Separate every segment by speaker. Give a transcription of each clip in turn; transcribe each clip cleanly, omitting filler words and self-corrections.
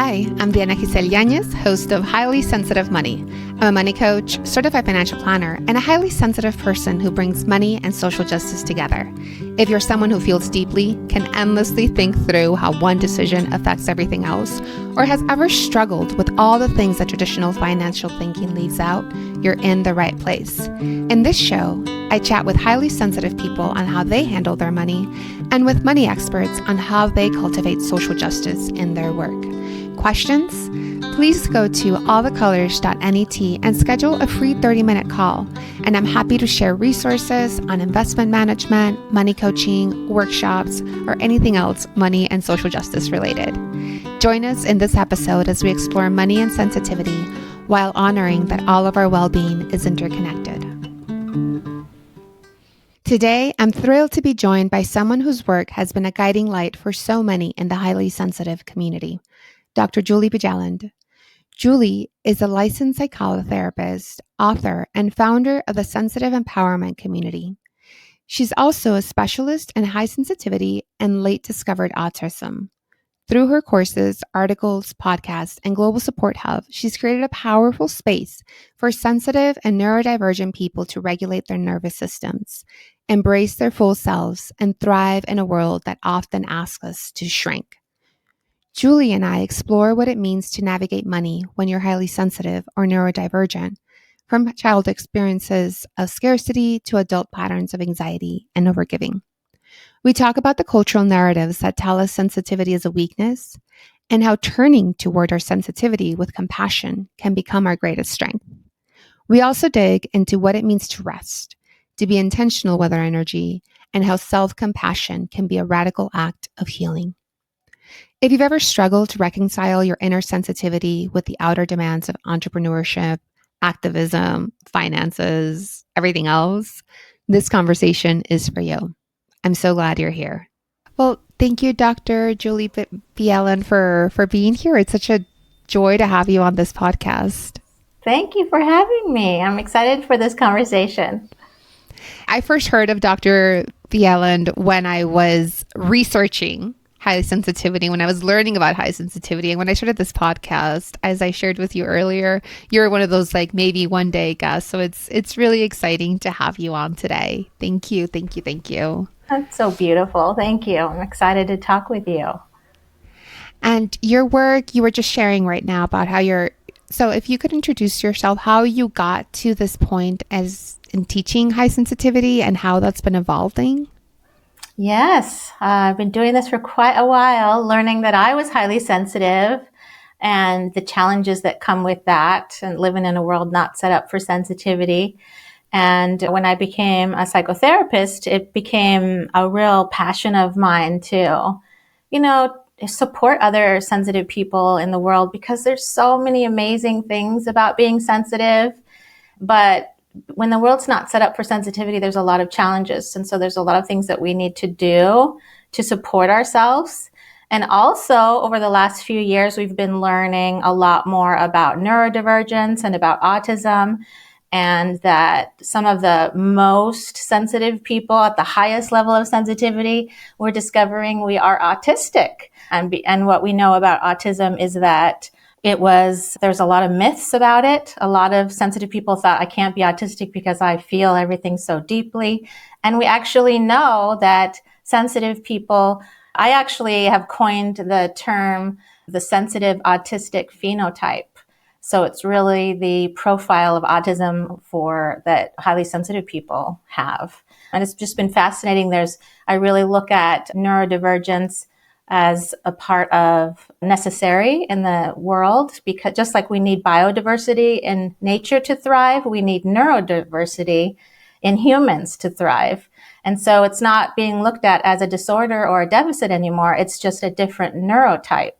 Speaker 1: Hi, I'm Diana Giselle Yanez, host of Highly Sensitive Money. I'm a money coach, certified financial planner, and a highly sensitive person who brings money and social justice together. If you're someone who feels deeply, can endlessly think through how one decision affects everything else, or has ever struggled with all the things that traditional financial thinking leaves out, you're in the right place. In this show, I chat with highly sensitive people on how they handle their money, and with money experts on how they cultivate social justice in their work. Questions? Please go to allthecolors.net and schedule a free 30-minute call. And I'm happy to share resources on investment management, money coaching, workshops, or anything else money and social justice related. Join us in this episode as we explore money and sensitivity while honoring that all of our well-being is interconnected. Today, I'm thrilled to be joined by someone whose work has been a guiding light for so many in the highly sensitive community, Dr. Julie Bjelland. Julie is a licensed psychotherapist, author, and founder of the Sensitive Empowerment Community. She's also a specialist in high sensitivity and late discovered autism. Through her courses, articles, podcasts, and Global Support Hub, she's created a powerful space for sensitive and neurodivergent people to regulate their nervous systems, embrace their full selves, and thrive in a world that often asks us to shrink. Julie and I explore what it means to navigate money when you're highly sensitive or neurodivergent, from child experiences of scarcity to adult patterns of anxiety and overgiving. We talk about the cultural narratives that tell us sensitivity is a weakness and how turning toward our sensitivity with compassion can become our greatest strength. We also dig into what it means to rest, to be intentional with our energy, and how self-compassion can be a radical act of healing. If you've ever struggled to reconcile your inner sensitivity with the outer demands of entrepreneurship, activism, finances, everything else, this conversation is for you. I'm so glad you're here. Well, thank you, Dr. Julie Bjelland, for being here. It's such a joy to have you on this podcast.
Speaker 2: Thank you for having me. I'm excited for this conversation.
Speaker 1: I first heard of Dr. Bjelland when I was researching high sensitivity, when I was learning about high sensitivity. And when I started this podcast, as I shared with you earlier, you're one of those like maybe one day guests. So it's really exciting to have you on today. Thank you. Thank you. Thank you.
Speaker 2: That's so beautiful. Thank you. I'm excited to talk with you.
Speaker 1: And your work, you were just sharing right now about how so if you could introduce yourself, how you got to this point as in teaching high sensitivity and how that's been evolving.
Speaker 2: Yes, I've been doing this for quite a while, learning that I was highly sensitive and the challenges that come with that and living in a world not set up for sensitivity. And when I became a psychotherapist, it became a real passion of mine to, support other sensitive people in the world because there's so many amazing things about being sensitive. But when the world's not set up for sensitivity, there's a lot of challenges. And so there's a lot of things that we need to do to support ourselves. And also over the last few years, we've been learning a lot more about neurodivergence and about autism, and that some of the most sensitive people at the highest level of sensitivity, we're discovering we are autistic. And what we know about autism is that there's a lot of myths about it. A lot of sensitive people thought I can't be autistic because I feel everything so deeply. And we actually know that sensitive people, I actually have coined the term, the sensitive autistic phenotype. So it's really the profile of autism that highly sensitive people have. And it's just been fascinating. I really look at neurodivergence as a part of necessary in the world, because just like we need biodiversity in nature to thrive, we need neurodiversity in humans to thrive. And so it's not being looked at as a disorder or a deficit anymore. It's just a different neurotype.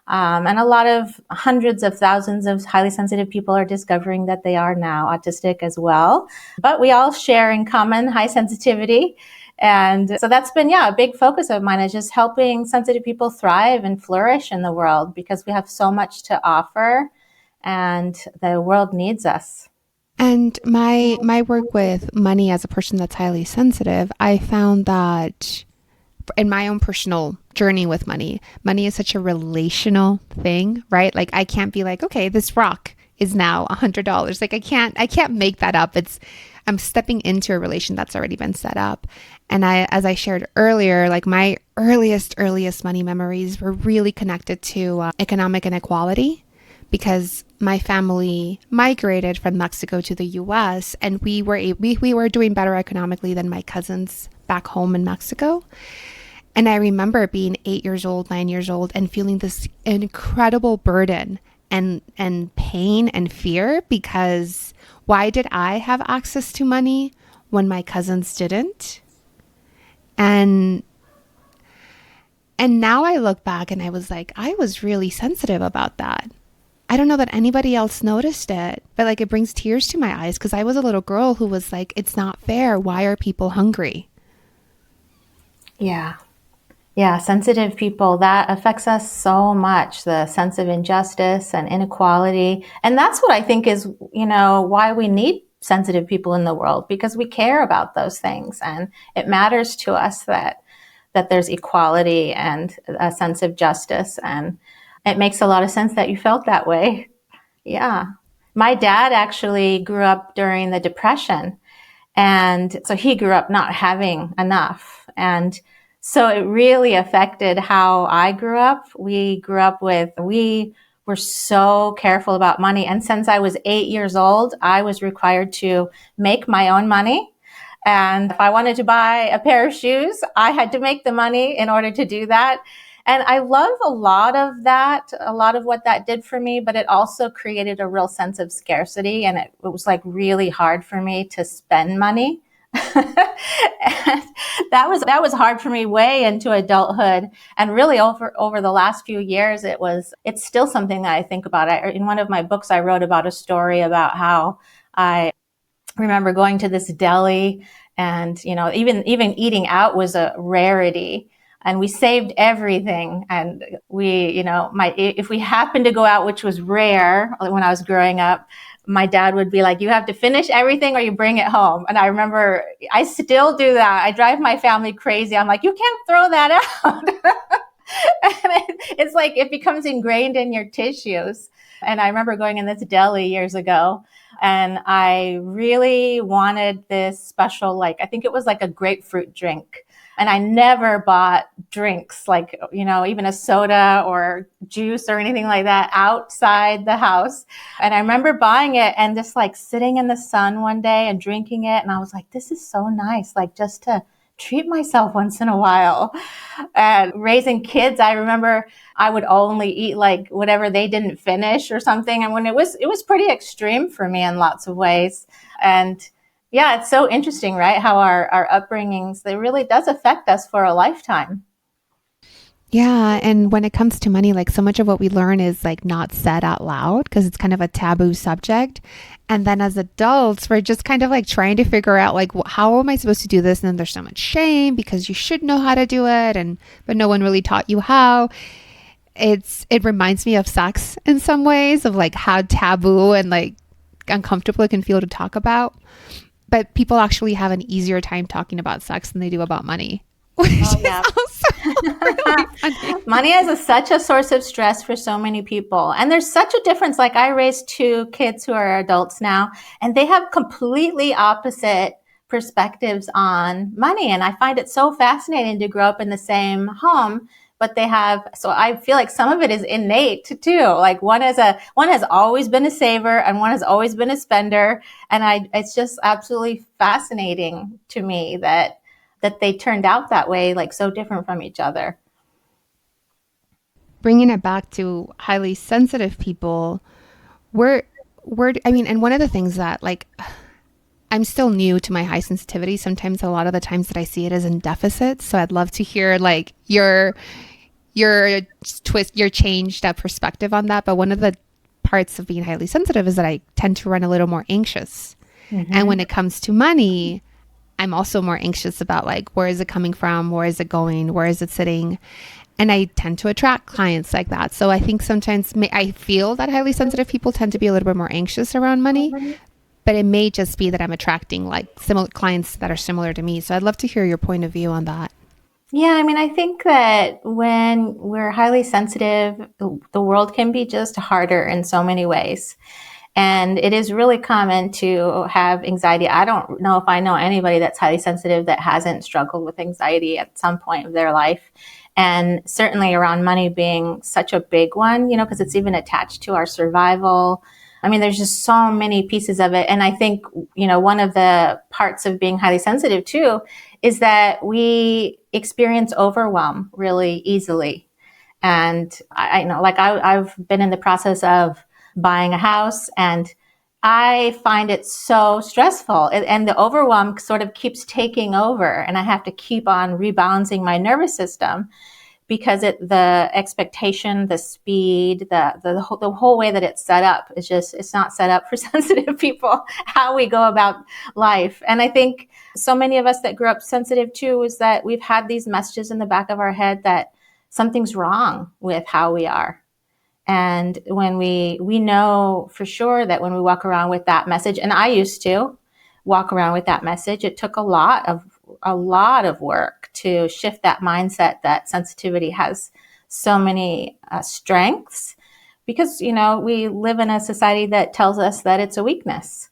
Speaker 2: And a lot of hundreds of thousands of highly sensitive people are discovering that they are now autistic as well. But we all share in common high sensitivity. And so that's been, a big focus of mine, is just helping sensitive people thrive and flourish in the world, because we have so much to offer and the world needs us.
Speaker 1: And my work with money as a person that's highly sensitive, I found that in my own personal journey with money, money is such a relational thing, right? Like I can't be like, okay, this rock is now $100. Like I can't make that up. I'm stepping into a relation that's already been set up. And as I shared earlier, like my earliest money memories were really connected to economic inequality, because my family migrated from Mexico to the US, and we were doing better economically than my cousins back home in Mexico. And I remember being 8 years old, 9 years old, and feeling this incredible burden and pain and fear, because why did I have access to money when my cousins didn't? And now I look back and I was like, I was really sensitive about that. I don't know that anybody else noticed it, but like it brings tears to my eyes, because I was a little girl who was like, it's not fair. Why are people hungry?
Speaker 2: Yeah. Yeah, sensitive people, that affects us so much, the sense of injustice and inequality. And that's what I think is, why we need sensitive people in the world, because we care about those things. And it matters to us that there's equality and a sense of justice. And it makes a lot of sense that you felt that way. Yeah. My dad actually grew up during the Depression. And so he grew up not having enough. And so it really affected how I grew up. We were so careful about money. And since I was 8 years old, I was required to make my own money. And if I wanted to buy a pair of shoes, I had to make the money in order to do that. And I love a lot of what that did for me, but it also created a real sense of scarcity. And it was like really hard for me to spend money. And that was hard for me way into adulthood. And really over the last few years, it's still something that I think about. In one of my books, I wrote about a story about how I remember going to this deli, and, even eating out was a rarity. And we saved everything. And if we happened to go out, which was rare when I was growing up, my dad would be like, you have to finish everything or you bring it home. And I remember I still do that. I drive my family crazy. I'm like, you can't throw that out. And it's like it becomes ingrained in your tissues. And I remember going in this deli years ago, and I really wanted this special, I think it was like a grapefruit drink. And I never bought drinks like, even a soda or juice or anything like that outside the house. And I remember buying it and just sitting in the sun one day and drinking it. And I was like, this is so nice, just to treat myself once in a while. And raising kids, I remember I would only eat whatever they didn't finish or something. And when it was pretty extreme for me in lots of ways. And yeah, it's so interesting, right? How our upbringings, it really does affect us for a lifetime.
Speaker 1: Yeah. And when it comes to money, so much of what we learn is not said out loud, because it's kind of a taboo subject. And then as adults, we're just kind of trying to figure out how am I supposed to do this? And then there's so much shame because you should know how to do it. But no one really taught you how. It reminds me of sex in some ways, of how taboo and uncomfortable it can feel to talk about. But people actually have an easier time talking about sex than they do about money. Which is also really funny.
Speaker 2: Money is such a source of stress for so many people. And there's such a difference. I raised 2 kids who are adults now, and they have completely opposite perspectives on money. And I find it so fascinating to grow up in the same home. But so I feel like some of it is innate too. One has always been a saver and one has always been a spender. And it's just absolutely fascinating to me that they turned out that way, so different from each other.
Speaker 1: Bringing it back to highly sensitive people, and one of the things that I'm still new to my high sensitivity. Sometimes a lot of the times that I see it is in deficit. So I'd love to hear your twist, your changed perspective on that. But one of the parts of being highly sensitive is that I tend to run a little more anxious. Mm-hmm. And when it comes to money, I'm also more anxious about where is it coming from? Where is it going? Where is it sitting? And I tend to attract clients like that. So I think sometimes I feel that highly sensitive people tend to be a little bit more anxious around money. Mm-hmm. But it may just be that I'm attracting similar clients that are similar to me. So I'd love to hear your point of view on that.
Speaker 2: Yeah, I mean, I think that when we're highly sensitive, the world can be just harder in so many ways. And it is really common to have anxiety. I don't know if I know anybody that's highly sensitive that hasn't struggled with anxiety at some point of their life. And certainly around money being such a big one, because it's even attached to our survival. I mean, there's just so many pieces of it. And I think, one of the parts of being highly sensitive too is that we experience overwhelm really easily. And I know, like I've been in the process of buying a house, and I find it so stressful. And the overwhelm sort of keeps taking over, and I have to keep on rebalancing my nervous system because the expectation, the speed, the whole way that it's set up is it's not set up for sensitive people, how we go about life. And I think so many of us that grew up sensitive too is that we've had these messages in the back of our head that something's wrong with how we are. And when we know for sure that when we walk around with that message, and I used to walk around with that message, it took a lot of work to shift that mindset that sensitivity has so many strengths, because we live in a society that tells us that it's a weakness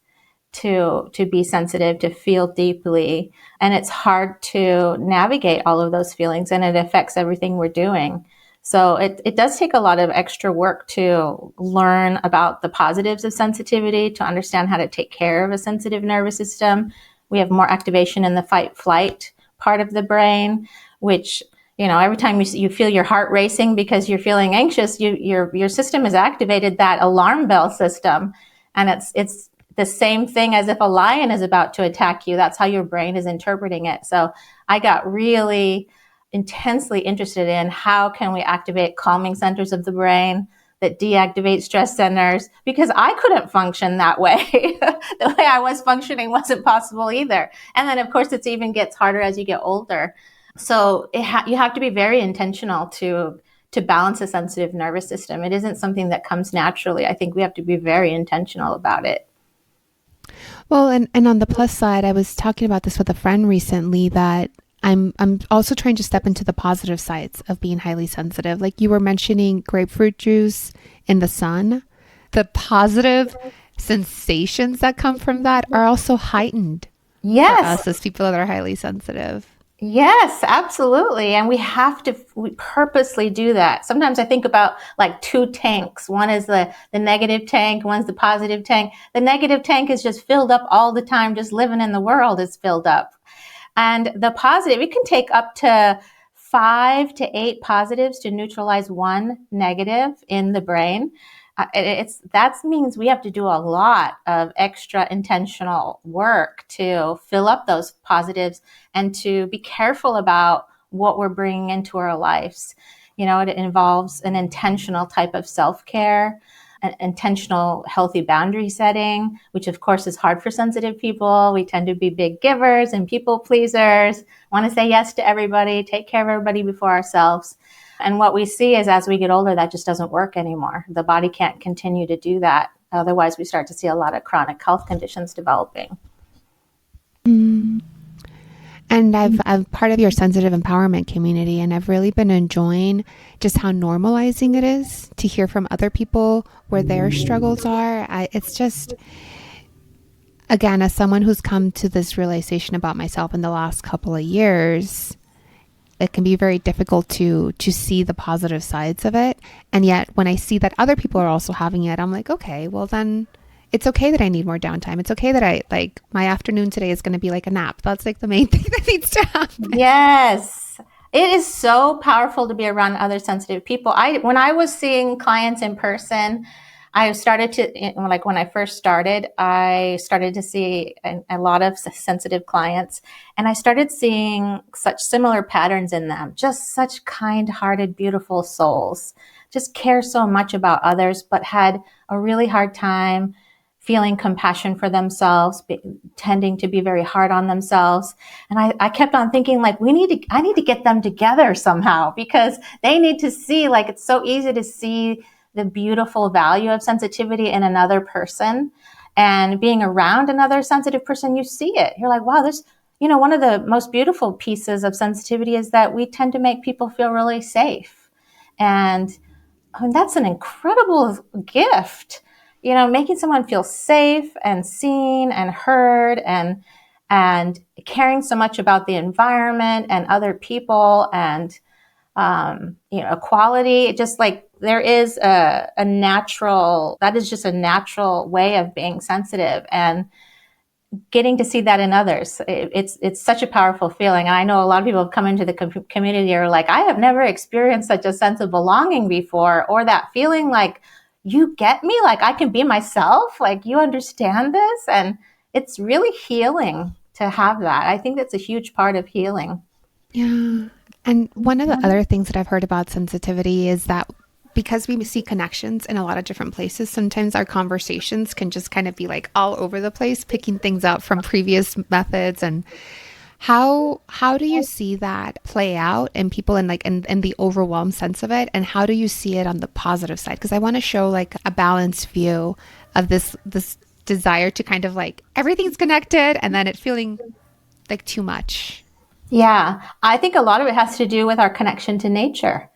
Speaker 2: to be sensitive, to feel deeply, and it's hard to navigate all of those feelings, and it affects everything we're doing. So it does take a lot of extra work to learn about the positives of sensitivity, to understand how to take care of a sensitive nervous system. We have more activation in the fight flight part of the brain, which, every time you feel your heart racing because you're feeling anxious, your system has activated that alarm bell system. And it's the same thing as if a lion is about to attack you. That's how your brain is interpreting it. So I got really intensely interested in how can we activate calming centers of the brain that deactivate stress centers, because I couldn't function that way. The way I was functioning wasn't possible either. And then, of course, it even gets harder as you get older. So you have to be very intentional to balance a sensitive nervous system. It isn't something that comes naturally. I think we have to be very intentional about it.
Speaker 1: Well, and on the plus side, I was talking about this with a friend recently that I'm also trying to step into the positive sides of being highly sensitive. Like you were mentioning grapefruit juice in the sun. The positive sensations that come from that are also heightened for us as people that are highly sensitive.
Speaker 2: Yes, absolutely. And we purposely do that. Sometimes I think about like two tanks. One is the negative tank, one's the positive tank. The negative tank is just filled up all the time, just living in the world is filled up. And the positive, it can take up to 5 to 8 positives to neutralize one negative in the brain. That means we have to do a lot of extra intentional work to fill up those positives and to be careful about what we're bringing into our lives. It involves an intentional type of self-care, an intentional healthy boundary setting, which of course is hard for sensitive people. We tend to be big givers and people pleasers, want to say yes to everybody, take care of everybody before ourselves. And what we see is as we get older, that just doesn't work anymore. The body can't continue to do that. Otherwise, we start to see a lot of chronic health conditions developing.
Speaker 1: Mm. And I'm part of your sensitive empowerment community, and I've really been enjoying just how normalizing it is to hear from other people where their struggles are. It's just, again, as someone who's come to this realization about myself in the last couple of years, it can be very difficult to see the positive sides of it. And yet when I see that other people are also having it, I'm like, okay, well then it's okay that I need more downtime. It's okay that my afternoon today is going to be like a nap. That's like the main thing that needs to happen.
Speaker 2: Yes. It is so powerful to be around other sensitive people. When I was seeing clients in person, I started to, when I first started, I started to see a lot of sensitive clients, and I started seeing such similar patterns in them, just such kind-hearted, beautiful souls, just care so much about others, but had a really hard time feeling compassion for themselves, tending to be very hard on themselves. And I kept on thinking, I need to get them together somehow, because they need to see, it's so easy to see the beautiful value of sensitivity in another person, and being around another sensitive person, you see it. You're like, wow, one of the most beautiful pieces of sensitivity is that we tend to make people feel really safe. And that's an incredible gift, making someone feel safe and seen and heard, and caring so much about the environment and other people, and equality. Just like there is a natural, that is just a natural way of being sensitive, and getting to see that in others. It's such a powerful feeling. And I know a lot of people have come into the community are like, I have never experienced such a sense of belonging before, or that feeling like, you get me, like I can be myself, like you understand this. And it's really healing to have that. I think that's a huge part of healing.
Speaker 1: Yeah. And one of the other things that I've heard about sensitivity is that because we see connections in a lot of different places, sometimes our conversations can just kind of be like all over the place, picking things up from previous methods. And how do you see that play out in people, and like in the overwhelmed sense of it? And how do you see it on the positive side? Because I want to show like a balanced view of this desire to kind of like everything's connected and then it feeling like too much.
Speaker 2: Yeah, I think a lot of it has to do with our connection to nature.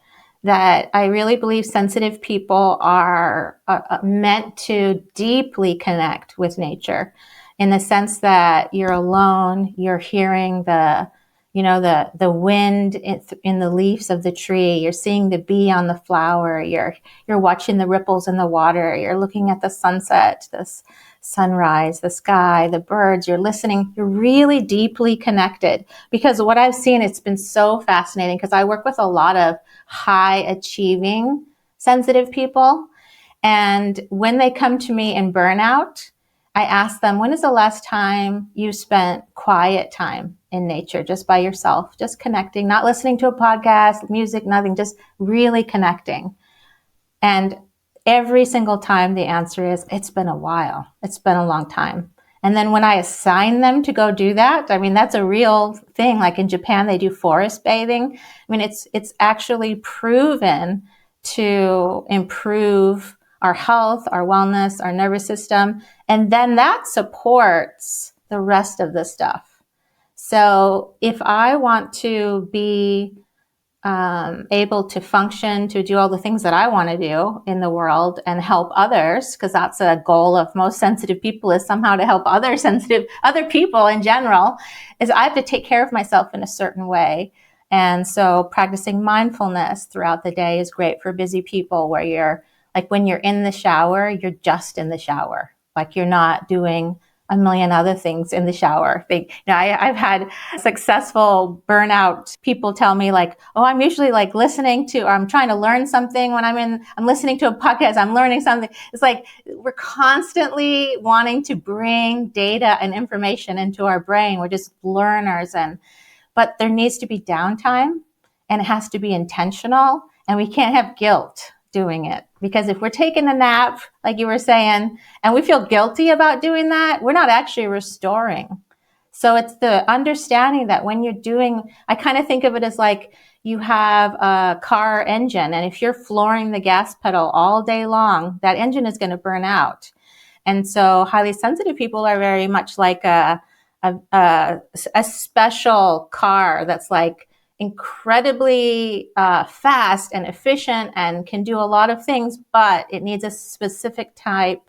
Speaker 2: That I really believe sensitive people are meant to deeply connect with nature, in the sense that you're alone, you're hearing the wind in the leaves of the tree, you're seeing the bee on the flower, you're watching the ripples in the water, you're looking at the sunset, this sunrise, the sky, the birds, you're listening, you're really deeply connected. Because what I've seen, it's been so fascinating, because I work with a lot of high achieving sensitive people. And when they come to me in burnout, I ask them, when is the last time you spent quiet time in nature, just by yourself, just connecting, not listening to a podcast, music, nothing, just really connecting? And every single time the answer is, it's been a while. It's been a long time. And then when I assign them to go do that, I mean, that's a real thing. Like in Japan, they do forest bathing. I mean, it's actually proven to improve our health, our wellness, our nervous system. And then that supports the rest of the stuff. So if I want to be able to function, to do all the things that I want to do in the world and help others, because that's a goal of most sensitive people, is somehow to help other people in general, is I have to take care of myself in a certain way. And so practicing mindfulness throughout the day is great for busy people, where you're like, when you're in the shower, you're just in the shower. Like you're not doing a million other things in the shower. I've had successful burnout people tell me like, oh, I'm usually like listening to, or I'm trying to learn something when I'm listening to a podcast, I'm learning something. It's like we're constantly wanting to bring data and information into our brain. We're just learners, but there needs to be downtime, and it has to be intentional, and we can't have guilt doing it. Because if we're taking a nap, like you were saying, and we feel guilty about doing that, we're not actually restoring. So it's the understanding that when you're doing, I kind of think of it as like you have a car engine, and if you're flooring the gas pedal all day long, that engine is going to burn out. And so highly sensitive people are very much like a special car that's like incredibly fast and efficient and can do a lot of things, but it needs a specific type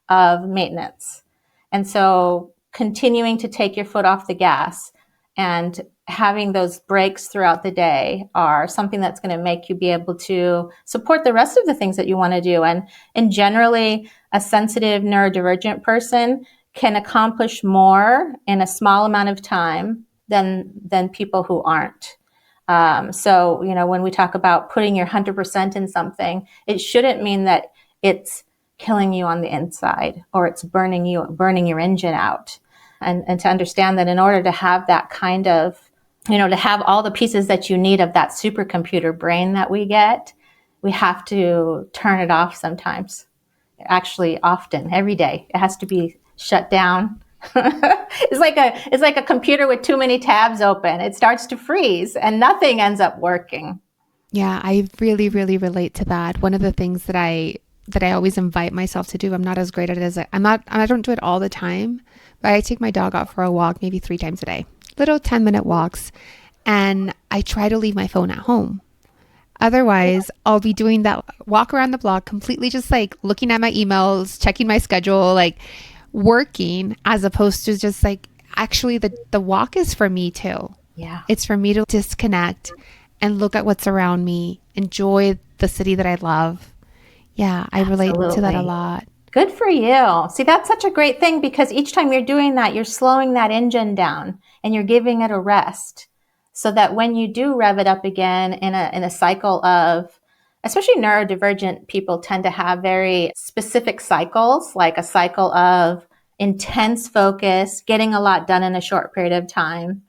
Speaker 2: of maintenance. And so continuing to take your foot off the gas and having those breaks throughout the day are something that's going to make you be able to support the rest of the things that you want to do. And generally, a sensitive neurodivergent person can accomplish more in a small amount of time than people who aren't. So, when we talk about putting your 100% in something, it shouldn't mean that it's killing you on the inside, or it's burning your engine out. And to understand that in order to have that kind of, to have all the pieces that you need of that supercomputer brain that we get, we have to turn it off sometimes. Actually, often, every day, it has to be shut down. It's like a computer with too many tabs open. It starts to freeze and nothing ends up working.
Speaker 1: Yeah, I really, really relate to that. One of the things that I always invite myself to do, I'm not as great at it as I don't do it all the time, but I take my dog out for a walk maybe 3 times a day. little 10-minute walks, and I try to leave my phone at home. Otherwise, I'll be doing that walk around the block, completely just like looking at my emails, checking my schedule, like working, as opposed to just like, actually the walk is for me too.
Speaker 2: Yeah.
Speaker 1: It's for me to disconnect and look at what's around me, enjoy the city that I love. Yeah, I relate to that a
Speaker 2: Absolutely.
Speaker 1: lot.
Speaker 2: Good for you. See, that's such a great thing because each time you're doing that, you're slowing that engine down and you're giving it a rest so that when you do rev it up again in a cycle of, especially neurodivergent people tend to have very specific cycles, like a cycle of intense focus, getting a lot done in a short period of time,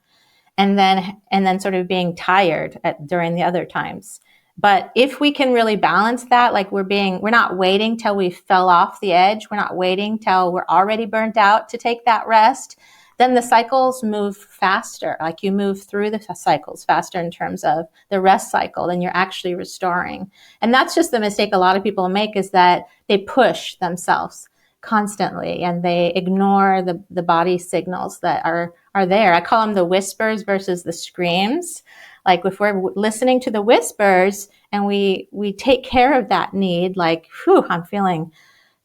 Speaker 2: and then sort of being tired during the other times. But if we can really balance that, like we're not waiting till we fell off the edge. We're not waiting till we're already burnt out to take that rest. Then the cycles move faster. Like you move through the cycles faster in terms of the rest cycle, then you're actually restoring. And that's just the mistake a lot of people make, is that they push themselves constantly and they ignore the body signals that are there. I call them the whispers versus the screams. Like if we're listening to the whispers and we take care of that need, like, whew, I'm feeling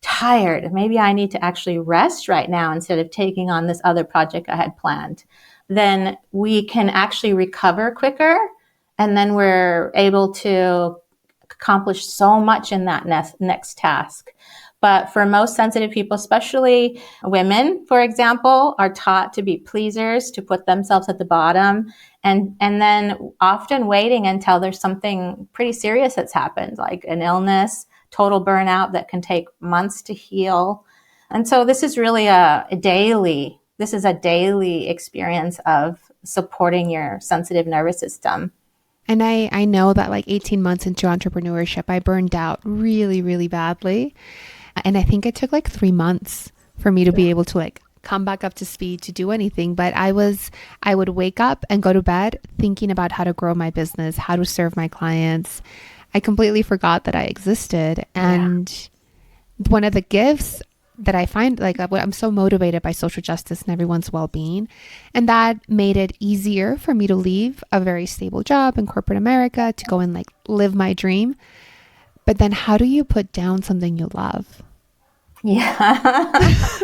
Speaker 2: tired. Maybe I need to actually rest right now instead of taking on this other project I had planned. Then we can actually recover quicker. And then we're able to accomplish so much in that next task. But for most sensitive people, especially women, for example, are taught to be pleasers, to put themselves at the bottom, and then often waiting until there's something pretty serious that's happened, like an illness, total burnout that can take months to heal. And so this is really a daily experience of supporting your sensitive nervous system.
Speaker 1: And I know that like 18 months into entrepreneurship, I burned out really, really badly. And I think it took like 3 months for me to be able to like come back up to speed to do anything. But I would wake up and go to bed thinking about how to grow my business, how to serve my clients. I completely forgot that I existed. And one of the gifts that I find, like, I'm so motivated by social justice and everyone's well-being. And that made it easier for me to leave a very stable job in corporate America to go and like live my dream. But then how do you put down something you love?
Speaker 2: Yeah.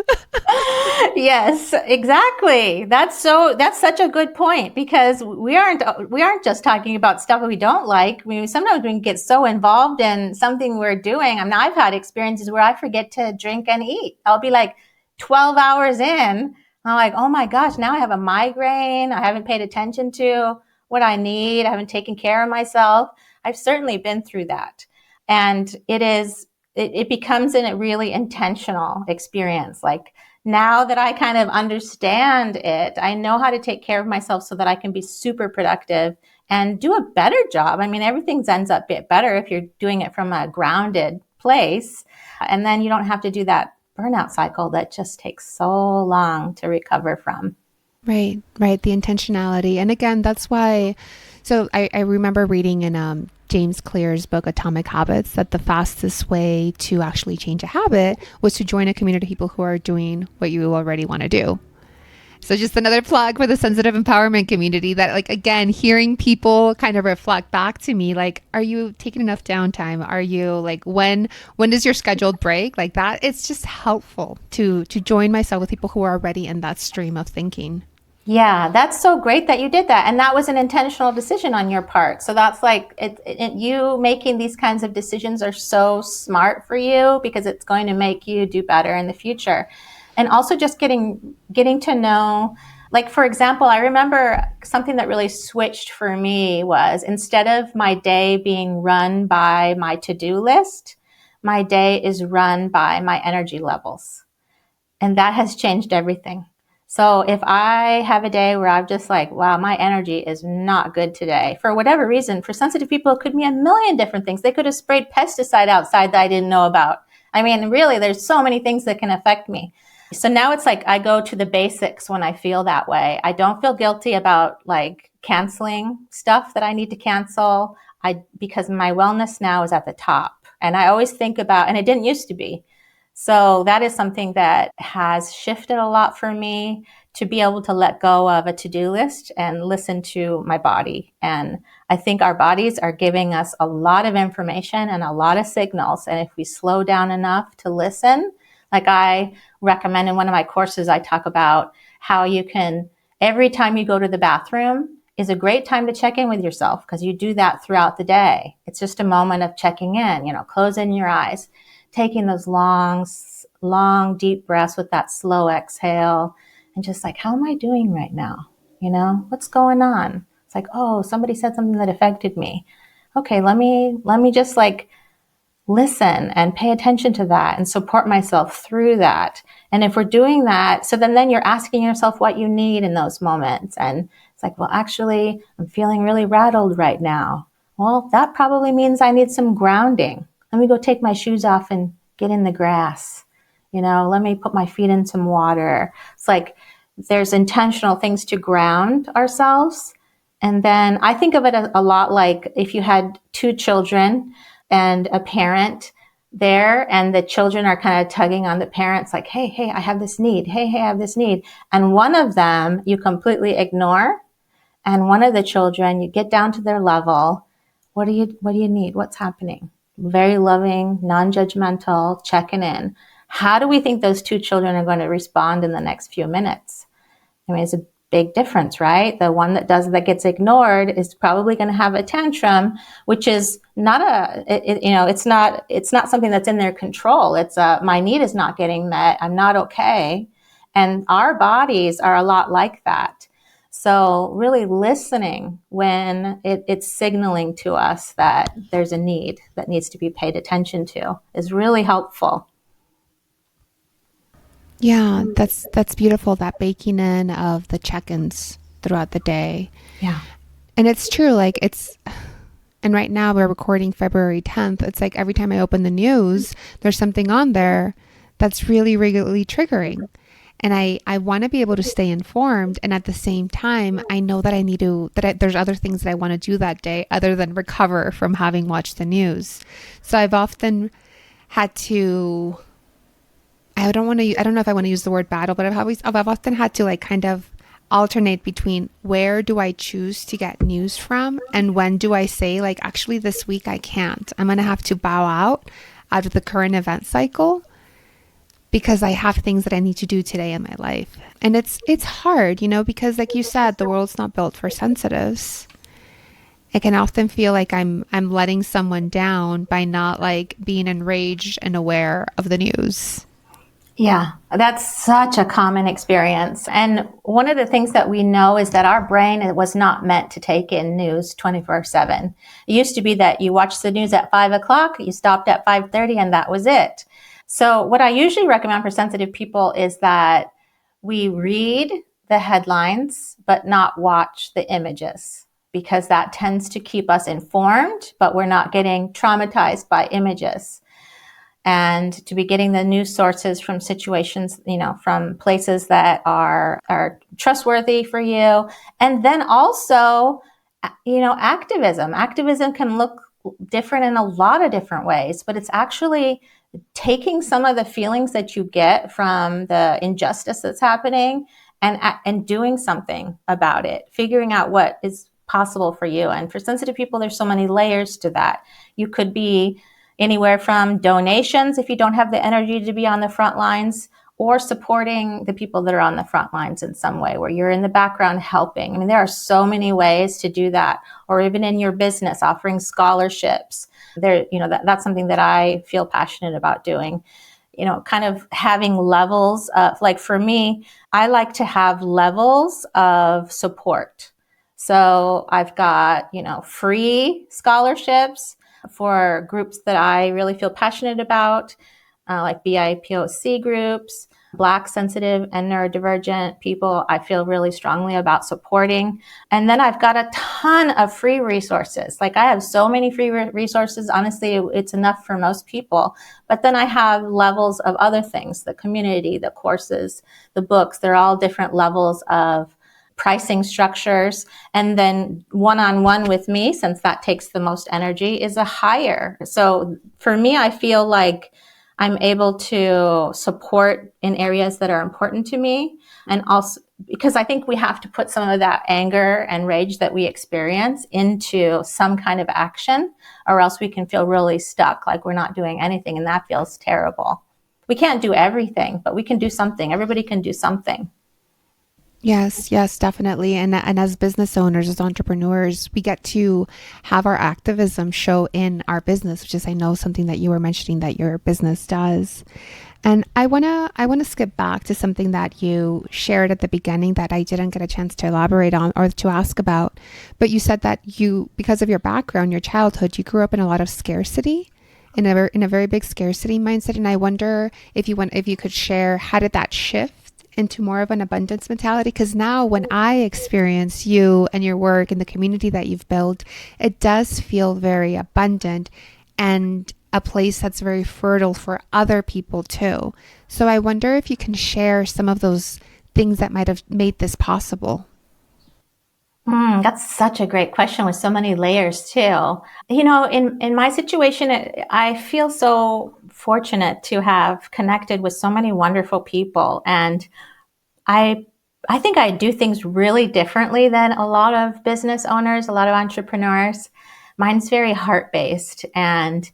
Speaker 2: Yes, exactly. That's such a good point, because we aren't just talking about stuff we don't like. I mean, sometimes we can get so involved in something we're doing. I mean, I've had experiences where I forget to drink and eat. I'll be like 12 hours in. I'm like, oh my gosh, now I have a migraine. I haven't paid attention to what I need. I haven't taken care of myself. I've certainly been through that. And it becomes a really intentional experience. Like now that I kind of understand it, I know how to take care of myself so that I can be super productive and do a better job. I mean, everything ends up a bit better if you're doing it from a grounded place. And then you don't have to do that burnout cycle that just takes so long to recover from.
Speaker 1: Right. The intentionality. And again, that's why, so I remember reading in James Clear's book, Atomic Habits, that the fastest way to actually change a habit was to join a community of people who are doing what you already want to do. So just another plug for the sensitive empowerment community, that like, again, hearing people kind of reflect back to me, like, are you taking enough downtime? Are you like, when does your scheduled break? Like that, it's just helpful to join myself with people who are already in that stream of thinking.
Speaker 2: Yeah, that's so great that you did that. And that was an intentional decision on your part. So that's like you making these kinds of decisions are so smart for you, because it's going to make you do better in the future. And also just getting to know, like, for example, I remember something that really switched for me was, instead of my day being run by my to-do list, my day is run by my energy levels. And that has changed everything. So if I have a day where I'm just like, wow, my energy is not good today, for whatever reason, for sensitive people, it could be a million different things. They could have sprayed pesticide outside that I didn't know about. I mean, really, there's so many things that can affect me. So now it's like I go to the basics when I feel that way. I don't feel guilty about like canceling stuff that I need to cancel, because my wellness now is at the top. And I always think about, and it didn't used to be. So that is something that has shifted a lot for me, to be able to let go of a to-do list and listen to my body. And I think our bodies are giving us a lot of information and a lot of signals. And if we slow down enough to listen, like I recommend in one of my courses, I talk about how you can, every time you go to the bathroom is a great time to check in with yourself, because you do that throughout the day. It's just a moment of checking in, closing your eyes, taking those long, deep breaths with that slow exhale, and just like, how am I doing right now? What's going on? It's like, oh, somebody said something that affected me. Okay, let me just like listen and pay attention to that and support myself through that. And if we're doing that, so then you're asking yourself what you need in those moments. And it's like, well, actually, I'm feeling really rattled right now. Well, that probably means I need some grounding. Let me go take my shoes off and get in the grass. Let me put my feet in some water. It's like there's intentional things to ground ourselves. And then I think of it a lot like if you had two children and a parent there, and the children are kind of tugging on the parents like, hey, I have this need. Hey, I have this need. And one of them you completely ignore. And one of the children, you get down to their level. What do you need? What's happening? Very loving, non-judgmental, checking in. How do we think those two children are going to respond in the next few minutes? I mean, it's a big difference, right? The one that gets ignored is probably going to have a tantrum, which is not it's not something that's in their control. It's my need is not getting met. I'm not okay. And our bodies are a lot like that. So really listening when it's signaling to us that there's a need that needs to be paid attention to is really helpful.
Speaker 1: Yeah, that's beautiful, that baking in of the check-ins throughout the day.
Speaker 2: Yeah.
Speaker 1: And it's true, and right now we're recording February 10th. It's like every time I open the news, there's something on there that's really, really triggering. And I want to be able to stay informed. And at the same time, I know that there's other things that I want to do that day other than recover from having watched the news. So I've often had to, I don't know if I want to use the word battle, but I've often had to kind of alternate between where do I choose to get news from and when do I say actually this week I can't. I'm going to have to bow out of the current event cycle because I have things that I need to do today in my life. And it's hard, because like you said, the world's not built for sensitives. I can often feel like I'm letting someone down by not being enraged and aware of the news.
Speaker 2: Yeah, that's such a common experience. And one of the things that we know is that our brain was not meant to take in news 24/7. It used to be that you watched the news at 5 o'clock, you stopped at 5:30, and that was it. So what I usually recommend for sensitive people is that we read the headlines, but not watch the images, because that tends to keep us informed, but we're not getting traumatized by images. And to be getting the news sources from situations, from places that are trustworthy for you. And then also, activism. Activism can look different in a lot of different ways, but it's actually taking some of the feelings that you get from the injustice that's happening and doing something about it, figuring out what is possible for you. And for sensitive people, there's so many layers to that. You could be anywhere from donations if you don't have the energy to be on the front lines, or supporting the people that are on the front lines in some way where you're in the background helping. I mean, there are so many ways to do that. Or even in your business, offering scholarships. That's something that I feel passionate about doing. Kind of having levels of, for me, I like to have levels of support. So I've got, free scholarships for groups that I really feel passionate about, like BIPOC groups, Black, sensitive, and neurodivergent people I feel really strongly about supporting. And then I've got a ton of free resources. I have so many free resources. Honestly, it's enough for most people. But then I have levels of other things, the community, the courses, the books. They're all different levels of pricing structures. And then one-on-one with me, since that takes the most energy, is a higher. So for me, I feel like I'm able to support in areas that are important to me. And also, because I think we have to put some of that anger and rage that we experience into some kind of action, or else we can feel really stuck, like we're not doing anything. And that feels terrible. We can't do everything, but we can do something. Everybody can do something.
Speaker 1: Yes, yes, definitely. And as business owners, as entrepreneurs, we get to have our activism show in our business, which is, I know, something that you were mentioning that your business does. And I wanna skip back to something that you shared at the beginning that I didn't get a chance to elaborate on or to ask about. But you said that you, because of your background, your childhood, you grew up in a lot of scarcity, in a very big scarcity mindset. And I wonder if you could share, how did that shift into more of an abundance mentality? Because now when I experience you and your work and the community that you've built, it does feel very abundant and a place that's very fertile for other people too. So I wonder if you can share some of those things that might have made this possible.
Speaker 2: That's such a great question with so many layers too. In my situation, I feel so fortunate to have connected with so many wonderful people. And I I think I do things really differently than a lot of business owners, a lot of entrepreneurs. Mine's very heart-based, and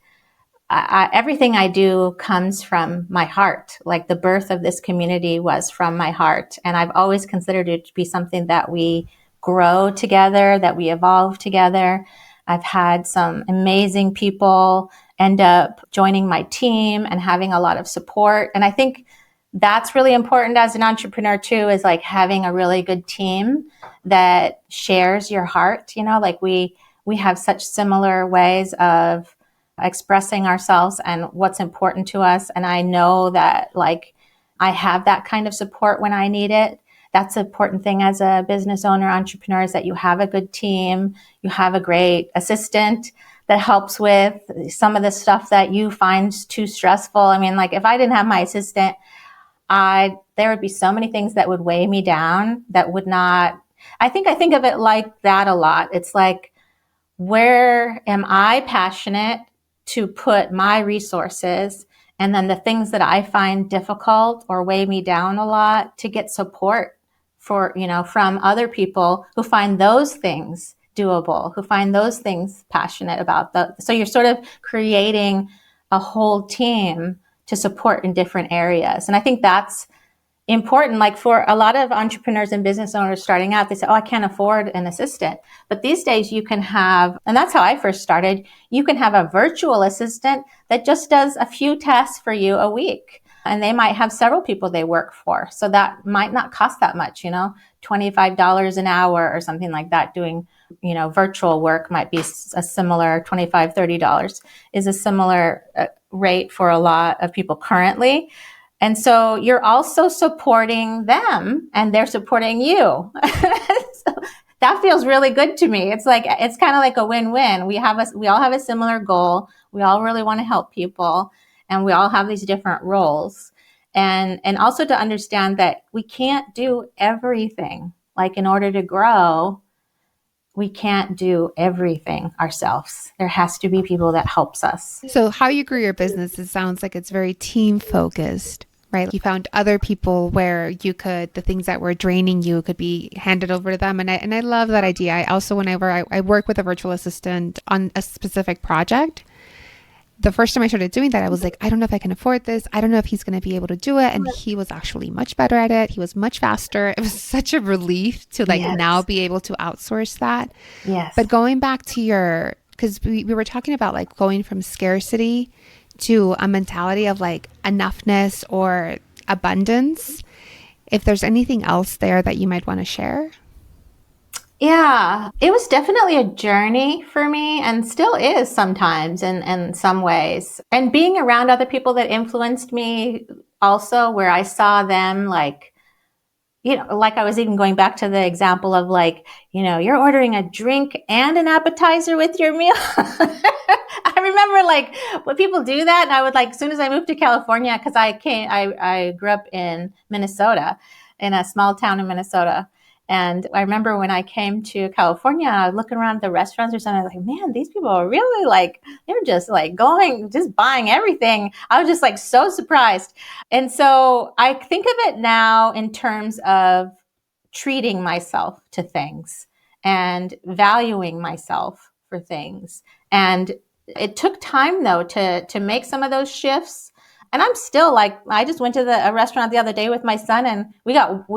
Speaker 2: everything I do comes from my heart. Like the birth of this community was from my heart. And I've always considered it to be something that we grow together, that we evolve together. I've had some amazing people end up joining my team and having a lot of support. And I think that's really important as an entrepreneur too, is like having a really good team that shares your heart. Like we have such similar ways of expressing ourselves and what's important to us. And I know that like I have that kind of support when I need it. That's an important thing as a business owner, entrepreneur, is that you have a good team, you have a great assistant that helps with some of the stuff that you find too stressful. I mean, like if I didn't have my assistant, there would be so many things that would weigh me down that would not. I think of it like that a lot. It's like, where am I passionate to put my resources, and then the things that I find difficult or weigh me down a lot, to get support from other people who find those things doable, who find those things passionate about. So you're sort of creating a whole team to support in different areas. And I think that's important. Like for a lot of entrepreneurs and business owners starting out, they say, oh, I can't afford an assistant. But these days you can have, and that's how I first started, you can have a virtual assistant that just does a few tasks for you a week. And they might have several people they work for. So that might not cost that much, $25 an hour or something like that. Doing, virtual work might be a similar $25, $30 is a similar rate for a lot of people currently. And so you're also supporting them and they're supporting you. So that feels really good to me. It's kind of like a win-win. We all have a similar goal. We all really want to help people, and we all have these different roles. And also to understand that we can't do everything. Like in order to grow, we can't do everything ourselves. There has to be people that helps us.
Speaker 1: So how you grew your business, it sounds like it's very team focused, right? You found other people where the things that were draining you could be handed over to them. And I love that idea. I also, whenever I work with a virtual assistant on a specific project, the first time I started doing that, I was like, I don't know if I can afford this. I don't know if he's going to be able to do it. And he was actually much better at it. He was much faster. It was such a relief to now be able to outsource that.
Speaker 2: Yes.
Speaker 1: But going back to because we were talking about like going from scarcity to a mentality of like enoughness or abundance. If there's anything else there that you might want to share.
Speaker 2: Yeah, it was definitely a journey for me, and still is sometimes in some ways. And being around other people that influenced me also, where I saw them like I was even going back to the example of like, you're ordering a drink and an appetizer with your meal. I remember like when people do that, and I would like, as soon as I moved to California, because I grew up in Minnesota, in a small town in Minnesota. And I remember when I came to California, I was looking around at the restaurants or something. I was like, man, these people are really like, they're just like just buying everything. I was just like so surprised. And so I think of it now in terms of treating myself to things and valuing myself for things. And it took time though to make some of those shifts. And I'm still like, I just went to a restaurant the other day with my son, and we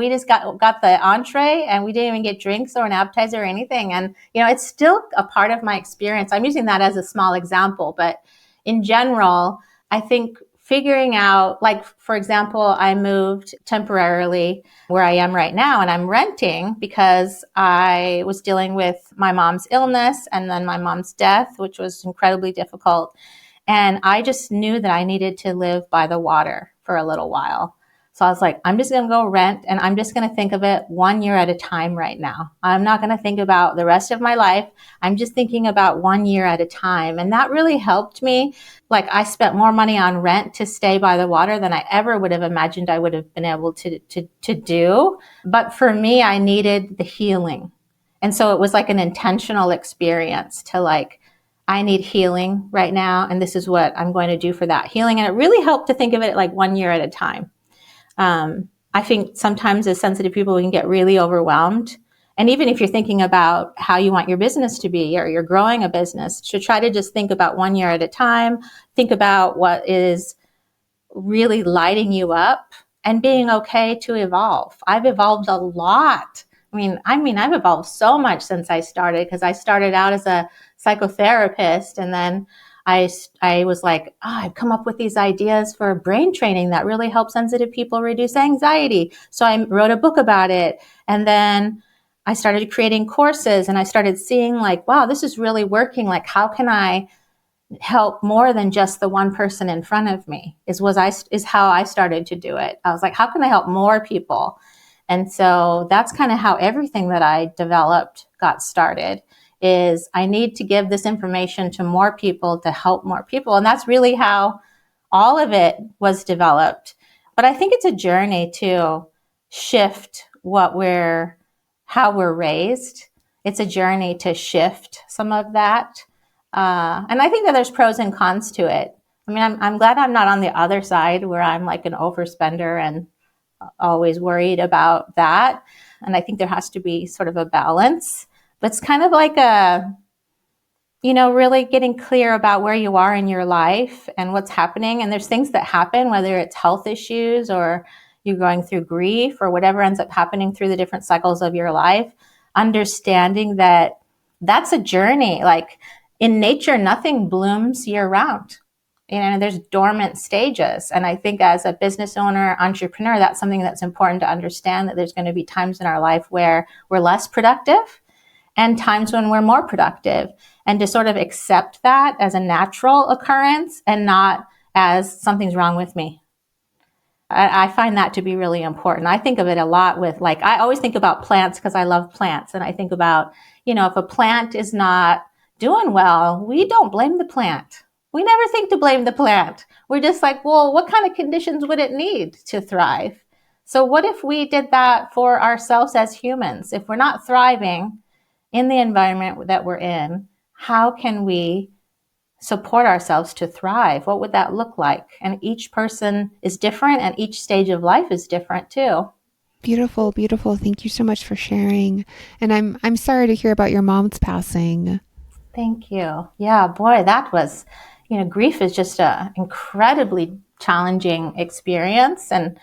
Speaker 2: just got the entree, and we didn't even get drinks or an appetizer or anything. And it's still a part of my experience. I'm using that as a small example, but in general, I think figuring out, like, for example, I moved temporarily where I am right now, and I'm renting because I was dealing with my mom's illness and then my mom's death, which was incredibly difficult. And I just knew that I needed to live by the water for a little while. So I was like, I'm just going to go rent, and I'm just going to think of it 1 year at a time right now. I'm not going to think about the rest of my life. I'm just thinking about 1 year at a time. And that really helped me. Like, I spent more money on rent to stay by the water than I ever would have imagined I would have been able to do. But for me, I needed the healing. And so it was like an intentional experience to like, I need healing right now, and this is what I'm going to do for that healing. And it really helped to think of it like 1 year at a time. I think sometimes as sensitive people, we can get really overwhelmed. And even if you're thinking about how you want your business to be, or you're growing a business, to try to just think about 1 year at a time, think about what is really lighting you up, and being okay to evolve. I've evolved a lot. I mean, I've evolved so much since I started, because I started out as a psychotherapist, and then I was like, I've come up with these ideas for brain training that really help sensitive people reduce anxiety. So I wrote a book about it. And then I started creating courses, and I started seeing like, wow, this is really working. Like, how can I help more than just the one person in front of me is how I started to do it. I was like, how can I help more people? And so that's kind of how everything that I developed got started. Is I need to give this information to more people to help more people. And that's really how all of it was developed. But I think it's a journey to shift how we're raised. It's a journey to shift some of that. And I think that there's pros and cons to it. I mean, I'm glad I'm not on the other side where I'm like an overspender and always worried about that. And I think there has to be sort of a balance. But it's kind of like really getting clear about where you are in your life and what's happening. And there's things that happen, whether it's health issues or you're going through grief or whatever ends up happening through the different cycles of your life, understanding that that's a journey. Like in nature, nothing blooms year round. There's dormant stages. And I think as a business owner, entrepreneur, that's something that's important to understand, that there's going to be times in our life where we're less productive and times when we're more productive, and to sort of accept that as a natural occurrence and not as something's wrong with me. I find that to be really important. I think of it a lot with, like, I always think about plants because I love plants. And I think about, if a plant is not doing well, we don't blame the plant. We never think to blame the plant. We're just like, well, what kind of conditions would it need to thrive? So what if we did that for ourselves as humans? If we're not thriving in the environment that we're in, how can we support ourselves to thrive? What would that look like? And each person is different, and each stage of life is different too.
Speaker 1: Beautiful, beautiful. Thank you so much for sharing. And I'm sorry to hear about your mom's passing.
Speaker 2: Thank you. Yeah, boy, that was, grief is just an incredibly challenging experience. And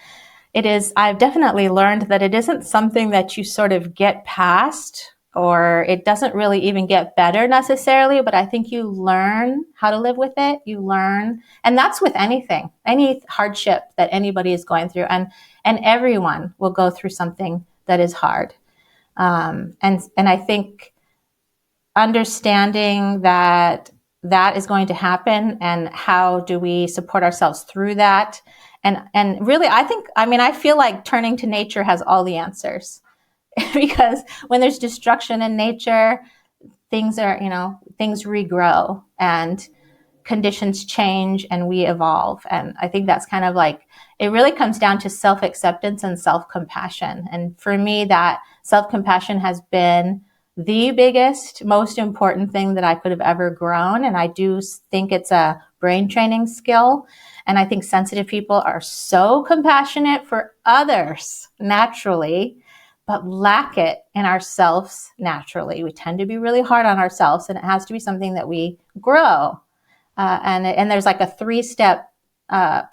Speaker 2: I've definitely learned that it isn't something that you sort of get past, or it doesn't really even get better necessarily, but I think you learn how to live with it. You learn, and that's with anything, any hardship that anybody is going through, and everyone will go through something that is hard. And I think understanding that is going to happen, and how do we support ourselves through that. And really, I feel like turning to nature has all the answers. Because when there's destruction in nature, things regrow. And conditions change and we evolve. And I think that's kind of like, it really comes down to self-acceptance and self-compassion. And for me, that self-compassion has been the biggest, most important thing that I could have ever grown. And I do think it's a brain training skill. And I think sensitive people are so compassionate for others naturally, but lack it in ourselves naturally. We tend to be really hard on ourselves, and it has to be something that we grow. And there's like a 3-step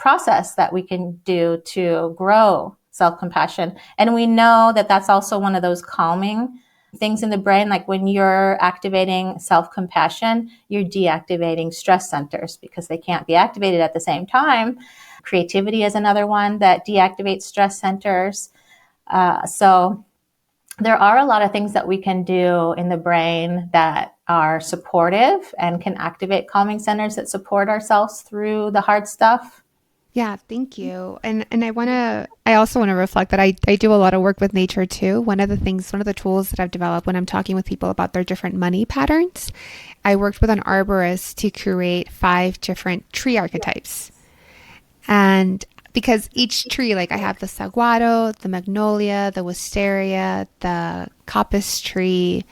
Speaker 2: process that we can do to grow self-compassion. And we know that that's also one of those calming things in the brain. Like when you're activating self-compassion, you're deactivating stress centers because they can't be activated at the same time. Creativity is another one that deactivates stress centers. So there are a lot of things that we can do in the brain that are supportive and can activate calming centers that support ourselves through the hard stuff.
Speaker 1: Yeah, thank you. And I also want to reflect that I do a lot of work with nature too. One of the tools that I've developed when I'm talking with people about their different money patterns, I worked with an arborist to create 5 different tree archetypes. And because each tree, like I have the saguaro, the magnolia, the wisteria, the coppice tree,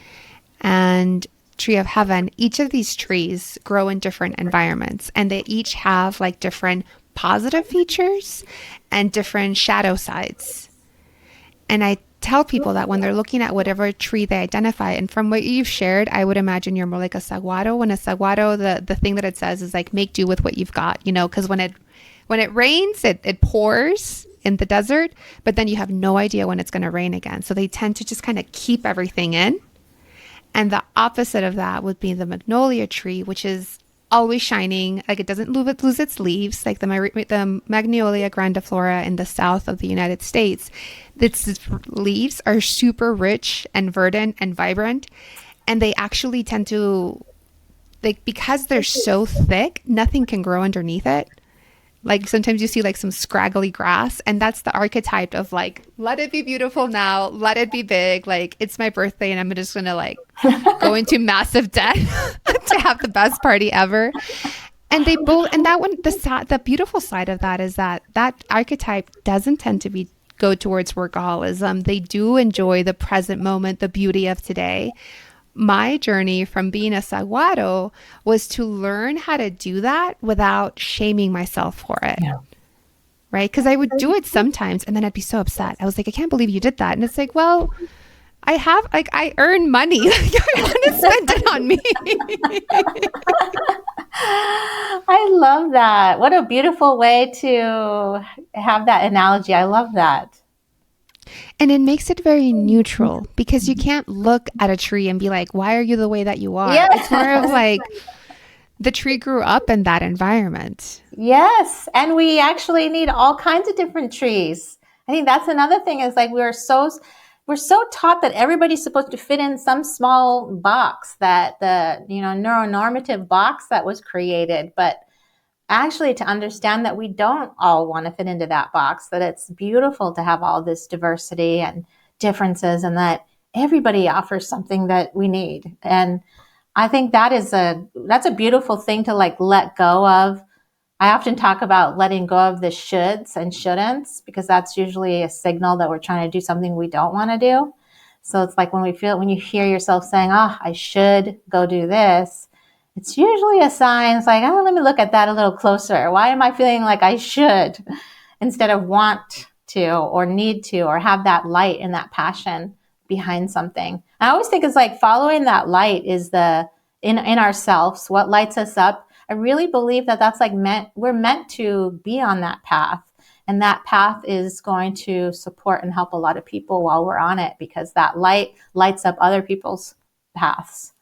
Speaker 1: and tree of heaven, each of these trees grow in different environments, and they each have like different positive features and different shadow sides. And I tell people that when they're looking at whatever tree they identify, and from what you've shared, I would imagine you're more like a saguaro. When a saguaro, the thing that it says is like, make do with what you've got, because when it rains, it pours in the desert, but then you have no idea when it's going to rain again. So they tend to just kind of keep everything in. And the opposite of that would be the magnolia tree, which is always shining, like it doesn't lose its leaves, like the Magnolia grandiflora in the south of the United States. Its leaves are super rich and verdant and vibrant, and they actually tend to, like, because they're so thick, nothing can grow underneath it. Like sometimes you see like some scraggly grass, and that's the archetype of like, let it be beautiful now, let it be big, like it's my birthday and I'm just gonna like go into massive debt to have the best party ever. And they both, and that one, the beautiful side of that is that archetype doesn't tend to go towards workaholism. They do enjoy the present moment, the beauty of today. My journey from being a saguaro was to learn how to do that without shaming myself for it. Yeah. Right? Because I would do it sometimes and then I'd be so upset. I was like, I can't believe you did that. And it's like, well, I earn money. I want to spend it on me.
Speaker 2: I love that. What a beautiful way to have that analogy. I love that.
Speaker 1: And it makes it very neutral because you can't look at a tree and be like, why are you the way that you are? Yeah. It's more of like the tree grew up in that environment.
Speaker 2: Yes. And we actually need all kinds of different trees. I think that's another thing is like we're so taught that everybody's supposed to fit in some small box, that the neuronormative box that was created. But actually to understand that we don't all want to fit into that box, that it's beautiful to have all this diversity and differences, and that everybody offers something that we need. And I think that's a beautiful thing to like let go of. I often talk about letting go of the shoulds and shouldn'ts, because that's usually a signal that we're trying to do something we don't want to do. So it's like when you hear yourself saying, oh, I should go do this, it's usually a sign. It's like, oh, let me look at that a little closer. Why am I feeling like I should instead of want to or need to or have that light and that passion behind something? I always think it's like following that light is in ourselves, what lights us up. I really believe that that's like we're meant to be on that path. And that path is going to support and help a lot of people while we're on it, because that light lights up other people's paths.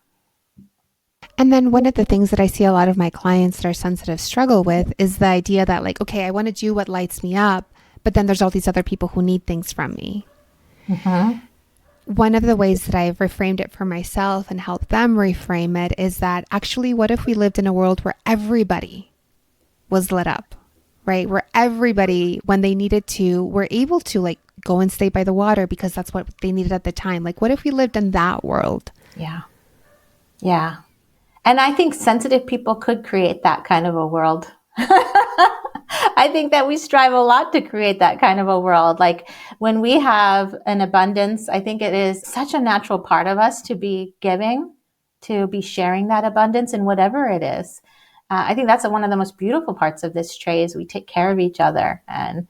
Speaker 1: And then one of the things that I see a lot of my clients that are sensitive struggle with is the idea that like, okay, I want to do what lights me up, but then there's all these other people who need things from me. Mm-hmm. One of the ways that I've reframed it for myself and helped them reframe it is that actually, what if we lived in a world where everybody was lit up, right? Where everybody, when they needed to, were able to like go and stay by the water because that's what they needed at the time. Like, what if we lived in that world?
Speaker 2: Yeah. Yeah. And I think sensitive people could create that kind of a world. I think that we strive a lot to create that kind of a world. Like when we have an abundance, I think it is such a natural part of us to be giving, to be sharing that abundance in whatever it is. I think that's one of the most beautiful parts of this trait is we take care of each other and,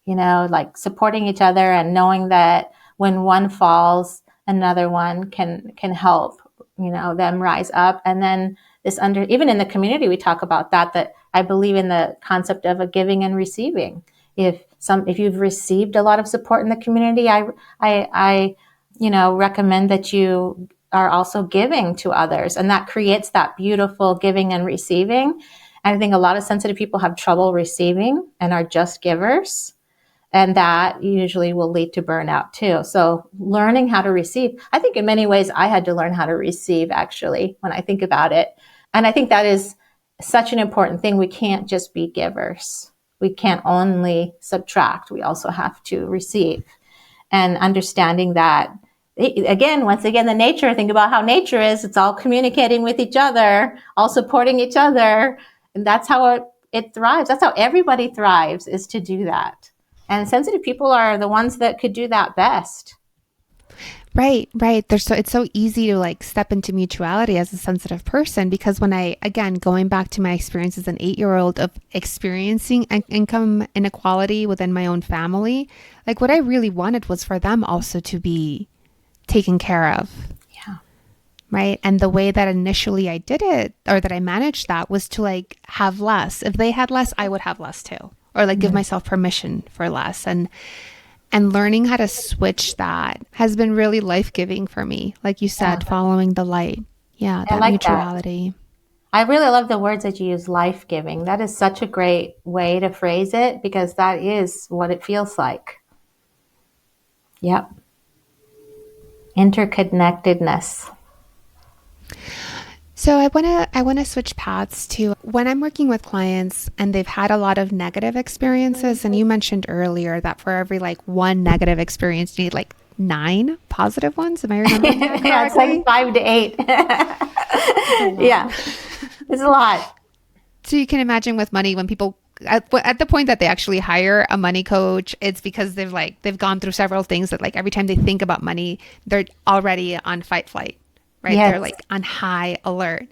Speaker 2: like supporting each other and knowing that when one falls, another one can help, them rise up. And then even in the community, we talk about that I believe in the concept of a giving and receiving. If you've received a lot of support in the community, I recommend that you are also giving to others, and that creates that beautiful giving and receiving. And I think a lot of sensitive people have trouble receiving and are just givers, and that usually will lead to burnout too. So learning how to receive, I think in many ways I had to learn how to receive, actually, when I think about it. And I think that is such an important thing. We can't just be givers. We can't only subtract. We also have to receive. And understanding that, once again, the nature, think about how nature is. It's all communicating with each other, all supporting each other. And that's how it thrives. That's how everybody thrives, is to do that. And sensitive people are the ones that could do that best.
Speaker 1: Right. It's so easy to like step into mutuality as a sensitive person, because when going back to my experience as an 8-year-old of experiencing income inequality within my own family, like what I really wanted was for them also to be taken care of.
Speaker 2: Yeah.
Speaker 1: Right. And the way that initially I did it, or that I managed that, was to like have less. If they had less, I would have less too, or like give myself permission for less. And learning how to switch that has been really life-giving for me. Like you said, following the light. Yeah, that like mutuality.
Speaker 2: I really love the words that you use, life-giving. That is such a great way to phrase it, because that is what it feels like. Yep. Interconnectedness.
Speaker 1: So I want to switch paths to when I'm working with clients and they've had a lot of negative experiences. And you mentioned earlier that for every like one negative experience, you need like 9 positive ones. Am I remembering that correctly?
Speaker 2: Yeah, it's like 5 to 8. Yeah, it's a lot.
Speaker 1: So you can imagine with money, when people at the point that they actually hire a money coach, it's because they've gone through several things that like every time they think about money, they're already on fight flight. Right? Yes. They're like on high alert.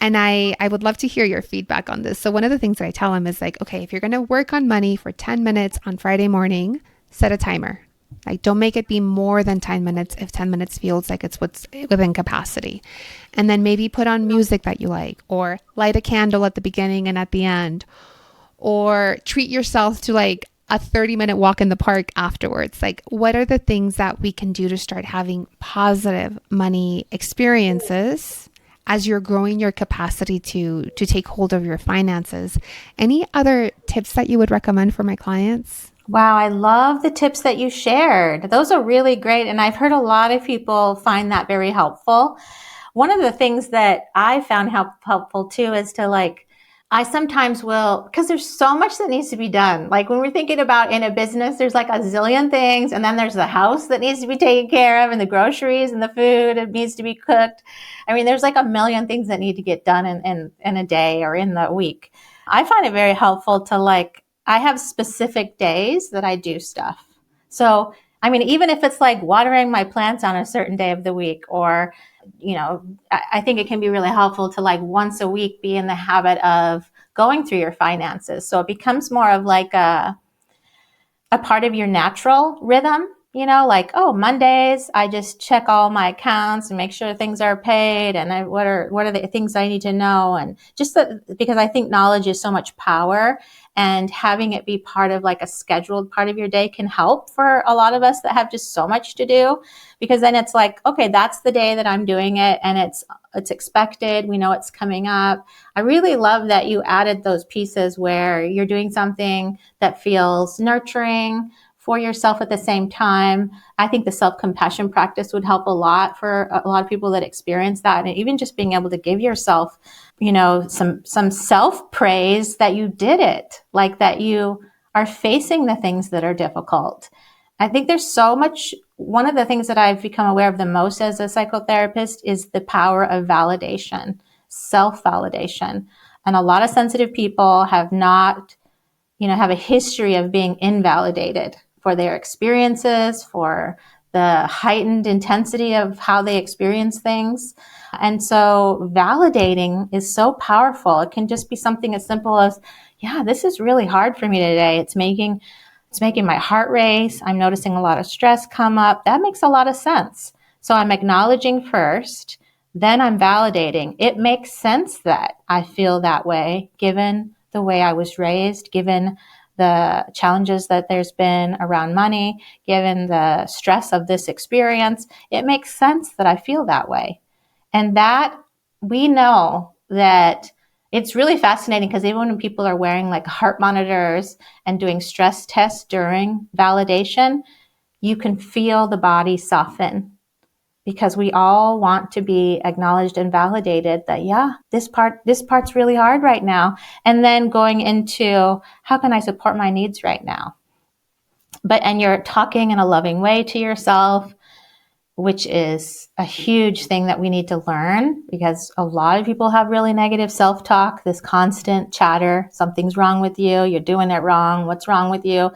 Speaker 1: And I would love to hear your feedback on this. So one of the things that I tell them is like, okay, if you're going to work on money for 10 minutes on Friday morning, set a timer. Like, don't make it be more than 10 minutes if 10 minutes feels like it's what's within capacity. And then maybe put on music that you like, or light a candle at the beginning and at the end, or treat yourself to like a 30-minute walk in the park afterwards. Like, what are the things that we can do to start having positive money experiences as you're growing your capacity to take hold of your finances? Any other tips that you would recommend for my clients?
Speaker 2: Wow, I love the tips that you shared. Those are really great. And I've heard a lot of people find that very helpful. One of the things that I found helpful too is to like, I sometimes will, because there's so much that needs to be done. Like when we're thinking about in a business, there's like a zillion things. And then there's the house that needs to be taken care of, and the groceries and the food that needs to be cooked. I mean, there's like a million things that need to get done in a day or in the week. I find it very helpful to like, I have specific days that I do stuff. So, I mean, even if it's like watering my plants on a certain day of the week, or I think it can be really helpful to like once a week be in the habit of going through your finances. So it becomes more of like a part of your natural rhythm, like, oh, Mondays, I just check all my accounts and make sure things are paid. And what are the things I need to know? And just because I think knowledge is so much power, and having it be part of like a scheduled part of your day can help for a lot of us that have just so much to do, because then it's like, okay, that's the day that I'm doing it, and it's expected. We know it's coming up. I really love that you added those pieces where you're doing something that feels nurturing for yourself at the same time. I think the self-compassion practice would help a lot for a lot of people that experience that. And even just being able to give yourself, some self-praise that you did it, like that you are facing the things that are difficult. I think there's so much. One of the things that I've become aware of the most as a psychotherapist is the power of validation. self-validation. And a lot of sensitive people have not, have a history of being invalidated for their experiences, for the heightened intensity of how they experience things. And so validating is so powerful. It can just be something as simple as, yeah, this is really hard for me today. It's making my heart race. I'm noticing a lot of stress come up. That makes a lot of sense. So I'm acknowledging first, then I'm validating. It makes sense that I feel that way, given the way I was raised, given the challenges that there's been around money, given the stress of this experience. It makes sense that I feel that way. And that we know that it's really fascinating, because even when people are wearing like heart monitors and doing stress tests during validation, you can feel the body soften, because we all want to be acknowledged and validated that, yeah, this part's really hard right now. And then going into, how can I support my needs right now? And you're talking in a loving way to yourself, which is a huge thing that we need to learn, because a lot of people have really negative self-talk, this constant chatter, something's wrong with you, you're doing it wrong, what's wrong with you?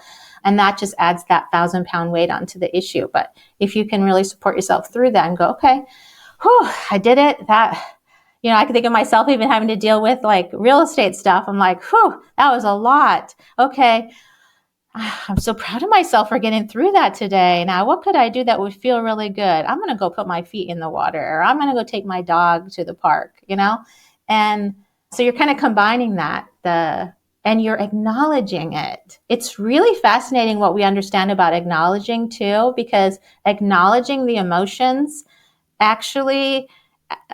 Speaker 2: And that just adds that 1,000-pound weight onto the issue. But if you can really support yourself through that and go, okay, whew, I did it. That, I can think of myself even having to deal with like real estate stuff. I'm like, whew, that was a lot. Okay. I'm so proud of myself for getting through that today. Now, what could I do that would feel really good? I'm going to go put my feet in the water, or I'm going to go take my dog to the park, And so you're kind of combining that, and you're acknowledging it. It's really fascinating what we understand about acknowledging too, because acknowledging the emotions actually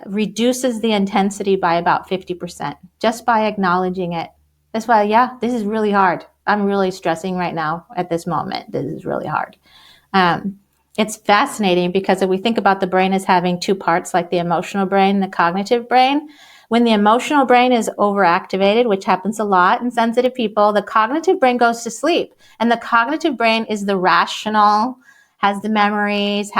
Speaker 2: reduces the intensity by about 50% just by acknowledging it. That's why, yeah, this is really hard. I'm really stressing right now at this moment. This is really hard. It's fascinating, because if we think about the brain as having two parts, like the emotional brain and the cognitive brain, when the emotional brain is overactivated, which happens a lot in sensitive people, the cognitive brain goes to sleep. And the cognitive brain is the rational, has the memories,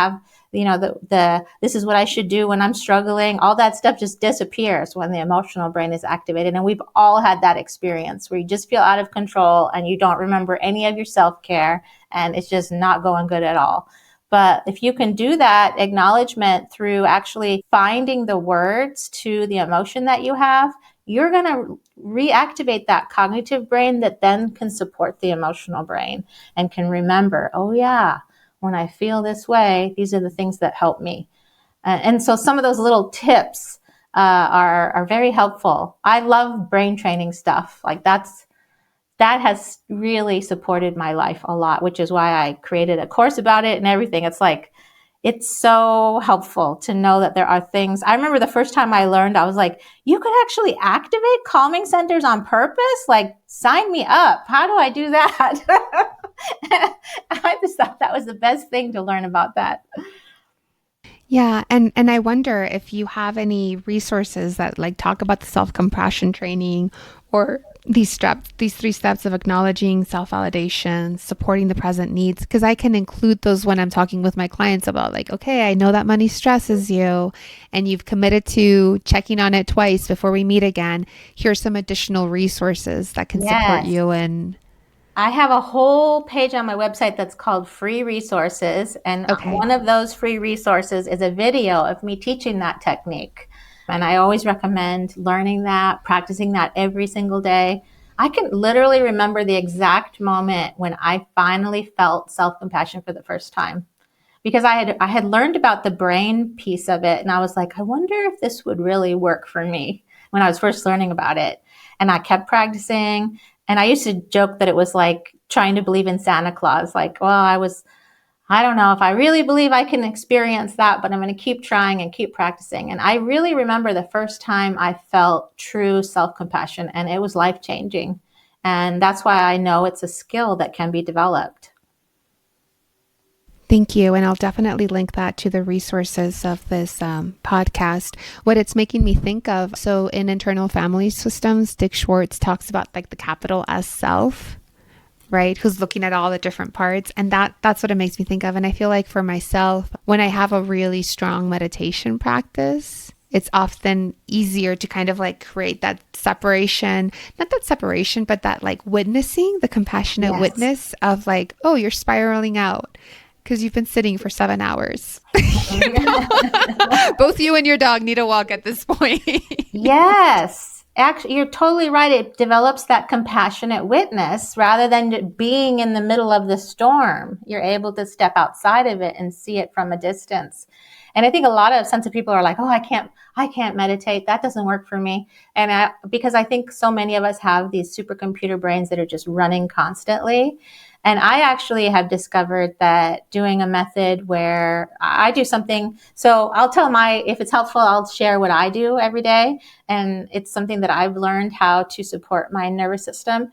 Speaker 2: this is what I should do when I'm struggling. All that stuff just disappears when the emotional brain is activated. And we've all had that experience where you just feel out of control and you don't remember any of your self-care, and it's just not going good at all. But if you can do that acknowledgement through actually finding the words to the emotion that you have, you're going to reactivate that cognitive brain that then can support the emotional brain and can remember, oh yeah, when I feel this way, these are the things that help me. And so some of those little tips are very helpful. I love brain training stuff. Like that has really supported my life a lot, which is why I created a course about it and everything. It's like, it's so helpful to know that there are things. I remember the first time I learned, I was like, you could actually activate calming centers on purpose? Like, sign me up. How do I do that? I just thought that was the best thing to learn about that.
Speaker 1: Yeah, and I wonder if you have any resources that like talk about the self-compassion training, or these 3 steps of acknowledging self-validation, supporting the present needs, because I can include those when I'm talking with my clients about like, okay, I know that money stresses you and you've committed to checking on it twice before we meet again. Here's some additional resources that can support you. And
Speaker 2: I have a whole page on my website that's called Free Resources. And one of those free resources is a video of me teaching that technique. And I always recommend learning that, practicing that every single day. I can literally remember the exact moment when I finally felt self-compassion for the first time, because I had learned about the brain piece of it. And I was like, I wonder if this would really work for me when I was first learning about it. And I kept practicing. And I used to joke that it was like trying to believe in Santa Claus. Like, well, I don't know if I really believe I can experience that, but I'm going to keep trying and keep practicing. And I really remember the first time I felt true self-compassion, and it was life-changing. And that's why I know it's a skill that can be developed.
Speaker 1: Thank you. And I'll definitely link that to the resources of this podcast. What it's making me think of, so in Internal Family Systems, Dick Schwartz talks about like the capital S self, right? Who's looking at all the different parts. And that's what it makes me think of. And I feel like for myself, when I have a really strong meditation practice, it's often easier to kind of like create that separation, not that separation, but that like witnessing, the compassionate
Speaker 2: Yes.
Speaker 1: witness of like, oh, you're spiraling out because you've been sitting for 7 hours. Both you and your dog need a walk at this point.
Speaker 2: Yes. Actually, you're totally right. It develops that compassionate witness rather than being in the middle of the storm. You're able to step outside of it and see it from a distance. And I think a lot of sensitive people are like, "Oh, I can't meditate. That doesn't work for me." And because I think so many of us have these supercomputer brains that are just running constantly. And I actually have discovered that doing a method where I do something, so I'll tell if it's helpful, I'll share what I do every day. And it's something that I've learned how to support my nervous system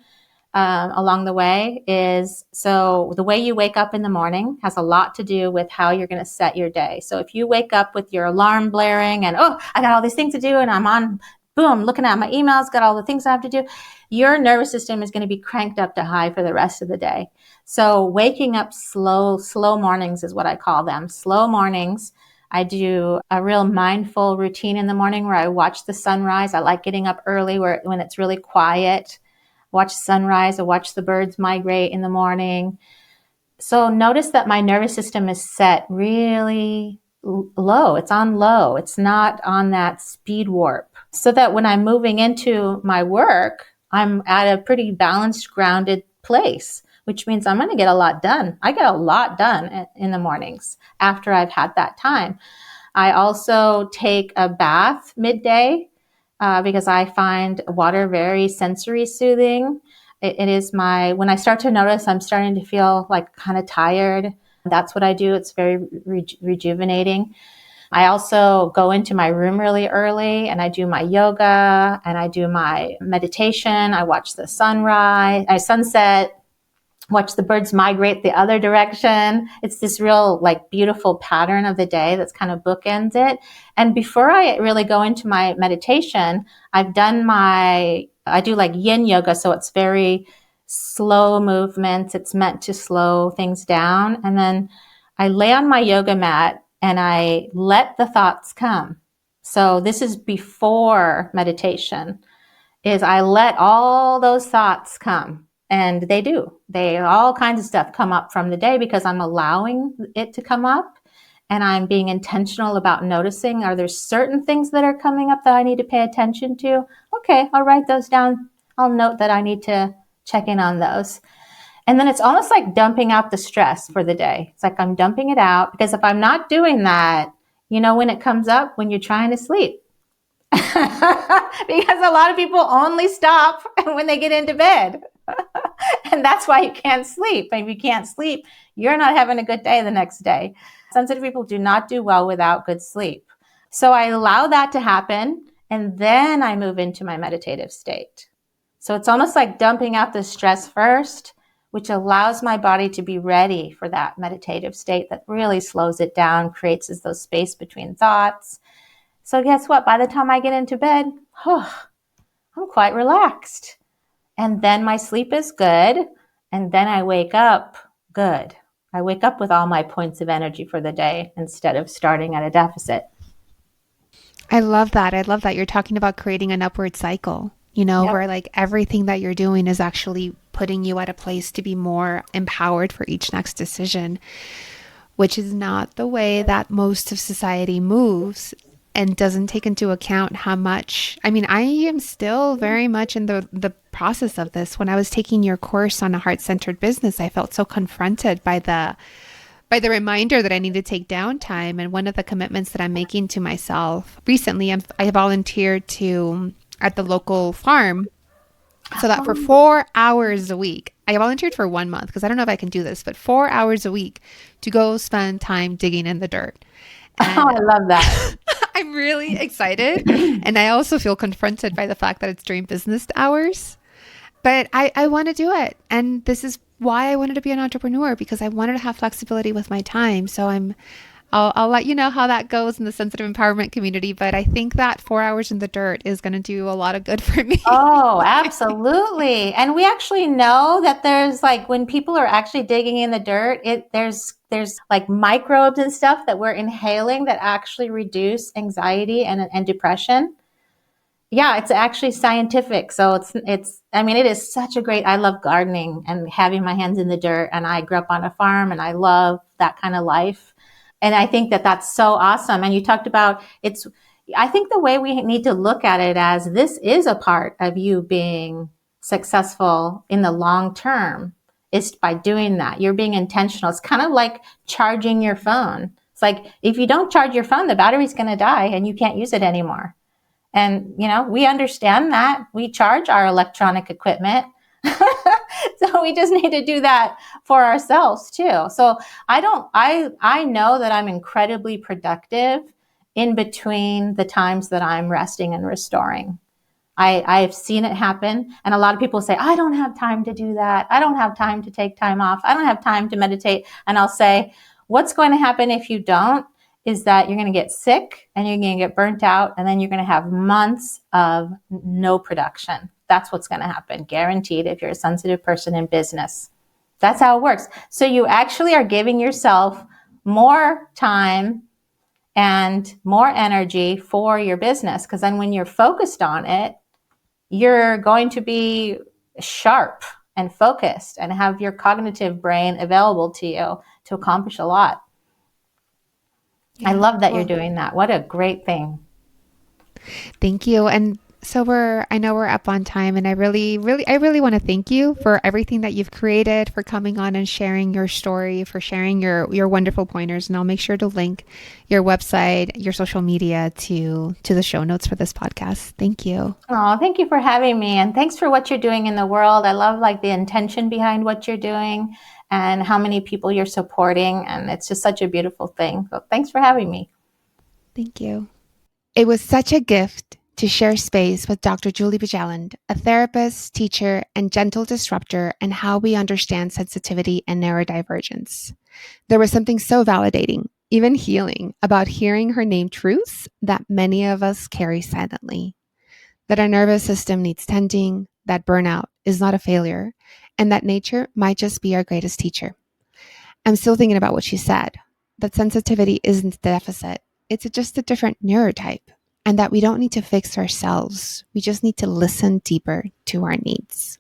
Speaker 2: along the way is, so the way you wake up in the morning has a lot to do with how you're going to set your day. So if you wake up with your alarm blaring and, oh, I got all these things to do and I'm on, boom, looking at my emails, got all the things I have to do, your nervous system is going to be cranked up to high for the rest of the day. So waking up slow mornings is what I call them. Slow mornings. I do a real mindful routine in the morning where I watch the sunrise. I like getting up early when it's really quiet. Watch sunrise. I watch the birds migrate in the morning. So notice that my nervous system is set really low. It's on low. It's not on that speed warp. So that when I'm moving into my work, I'm at a pretty balanced, grounded place, which means I'm going to get a lot done. I get a lot done in the mornings after I've had that time. I also take a bath midday because I find water very sensory soothing. It is when I start to notice I'm starting to feel like kind of tired, that's what I do. It's very rejuvenating. I also go into my room really early and I do my yoga and I do my meditation. I watch the sunset, watch the birds migrate the other direction. It's this real like beautiful pattern of the day that's kind of bookends it. And before I really go into my meditation, I do like yin yoga. So it's very slow movements. It's meant to slow things down. And then I lay on my yoga mat and I let the thoughts come. So this is before meditation, is I let all those thoughts come. And they do. All kinds of stuff come up from the day because I'm allowing it to come up and I'm being intentional about noticing, are there certain things that are coming up that I need to pay attention to? Okay, I'll write those down. I'll note that I need to check in on those. And then it's almost like dumping out the stress for the day. It's like I'm dumping it out because if I'm not doing that, when it comes up, when you're trying to sleep. Because a lot of people only stop when they get into bed. And that's why you can't sleep. And if you can't sleep, you're not having a good day the next day. Sensitive people do not do well without good sleep. So I allow that to happen. And then I move into my meditative state. So it's almost like dumping out the stress first, which allows my body to be ready for that meditative state that really slows it down, creates those space between thoughts. So guess what? By the time I get into bed, I'm quite relaxed. And then my sleep is good. And then I wake up good. I wake up with all my points of energy for the day instead of starting at a deficit.
Speaker 1: I love that. I love that you're talking about creating an upward cycle,
Speaker 2: Yep.
Speaker 1: where like everything that you're doing is actually putting you at a place to be more empowered for each next decision, which is not the way that most of society moves and doesn't take into account how much, I am still very much in the process of this. When I was taking your course on a heart-centered business, I felt so confronted by the reminder that I need to take downtime. And one of the commitments that I'm making to myself recently, I volunteered at the local farm so that for 4 hours a week, I volunteered for 1 month because I don't know if I can do this, but 4 hours a week to go spend time digging in the dirt. And
Speaker 2: I love that.
Speaker 1: I'm really excited. And I also feel confronted by the fact that it's during business hours. But I want to do it. And this is why I wanted to be an entrepreneur, because I wanted to have flexibility with my time. So I'm I'll let you know how that goes in the sensitive empowerment community, but I think that 4 hours in the dirt is going to do a lot of good for me.
Speaker 2: Oh, absolutely. And we actually know that there's like when people are actually digging in the dirt, there's like microbes and stuff that we're inhaling that actually reduce anxiety and depression. Yeah, it's actually scientific. So I mean, it is such a great, I love gardening and having my hands in the dirt. And I grew up on a farm and I love that kind of life. And I think that that's so awesome. And you talked about I think the way we need to look at it as this is a part of you being successful in the long term is by doing that. You're being intentional. It's kind of like charging your phone. It's like if you don't charge your phone, the battery's going to die and you can't use it anymore. And, we understand that. We charge our electronic equipment. So we just need to do that for ourselves too. So I know that I'm incredibly productive in between the times that I'm resting and restoring. I've seen it happen. And a lot of people say, I don't have time to do that. I don't have time to take time off. I don't have time to meditate. And I'll say, what's going to happen if you don't is that you're going to get sick and you're going to get burnt out. And then you're going to have months of no production. That's what's going to happen. Guaranteed if you're a sensitive person in business. That's how it works. So you actually are giving yourself more time and more energy for your business. Because then when you're focused on it, you're going to be sharp and focused and have your cognitive brain available to you to accomplish a lot. Yeah, I love that you're doing that. What a great thing.
Speaker 1: Thank you. And so I know we're up on time, and I really want to thank you for everything that you've created, for coming on and sharing your story, for sharing your wonderful pointers. And I'll make sure to link your website, your social media to the show notes for this podcast. Thank you.
Speaker 2: Oh, thank you for having me. And thanks for what you're doing in the world. I love like the intention behind what you're doing and how many people you're supporting. And it's just such a beautiful thing. So thanks for having me.
Speaker 1: Thank you. It was such a gift to share space with Dr. Julie Bjelland, a therapist, teacher, and gentle disruptor in how we understand sensitivity and neurodivergence. There was something so validating, even healing, about hearing her name truths that many of us carry silently. That our nervous system needs tending, that burnout is not a failure, and that nature might just be our greatest teacher. I'm still thinking about what she said, that sensitivity isn't a deficit, it's just a different neurotype. And that we don't need to fix ourselves. We just need to listen deeper to our needs.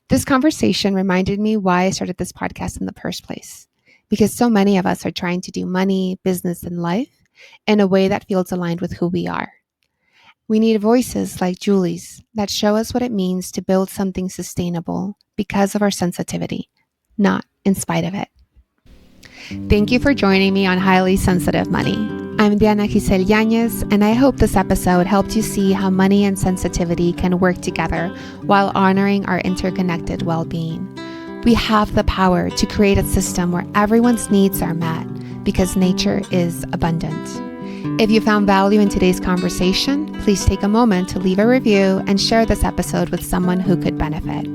Speaker 1: This conversation reminded me why I started this podcast in the first place. Because so many of us are trying to do money, business, and life in a way that feels aligned with who we are. We need voices like Julie's that show us what it means to build something sustainable because of our sensitivity, not in spite of it. Thank you for joining me on Highly Sensitive Money. I'm Diana Giselle Yanez, and I hope this episode helped you see how money and sensitivity can work together while honoring our interconnected well-being. We have the power to create a system where everyone's needs are met because nature is abundant. If you found value in today's conversation, please take a moment to leave a review and share this episode with someone who could benefit.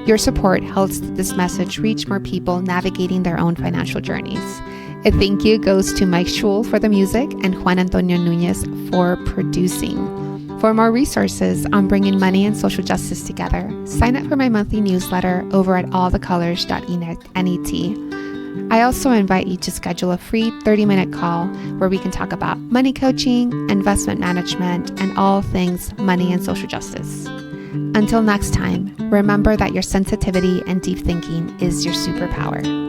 Speaker 1: Your support helps this message reach more people navigating their own financial journeys. A thank you goes to Mike Schul for the music and Juan Antonio Nunez for producing. For more resources on bringing money and social justice together, sign up for my monthly newsletter over at allthecolors.net. I also invite you to schedule a free 30-minute call where we can talk about money coaching, investment management, and all things money and social justice. Until next time, remember that your sensitivity and deep thinking is your superpower.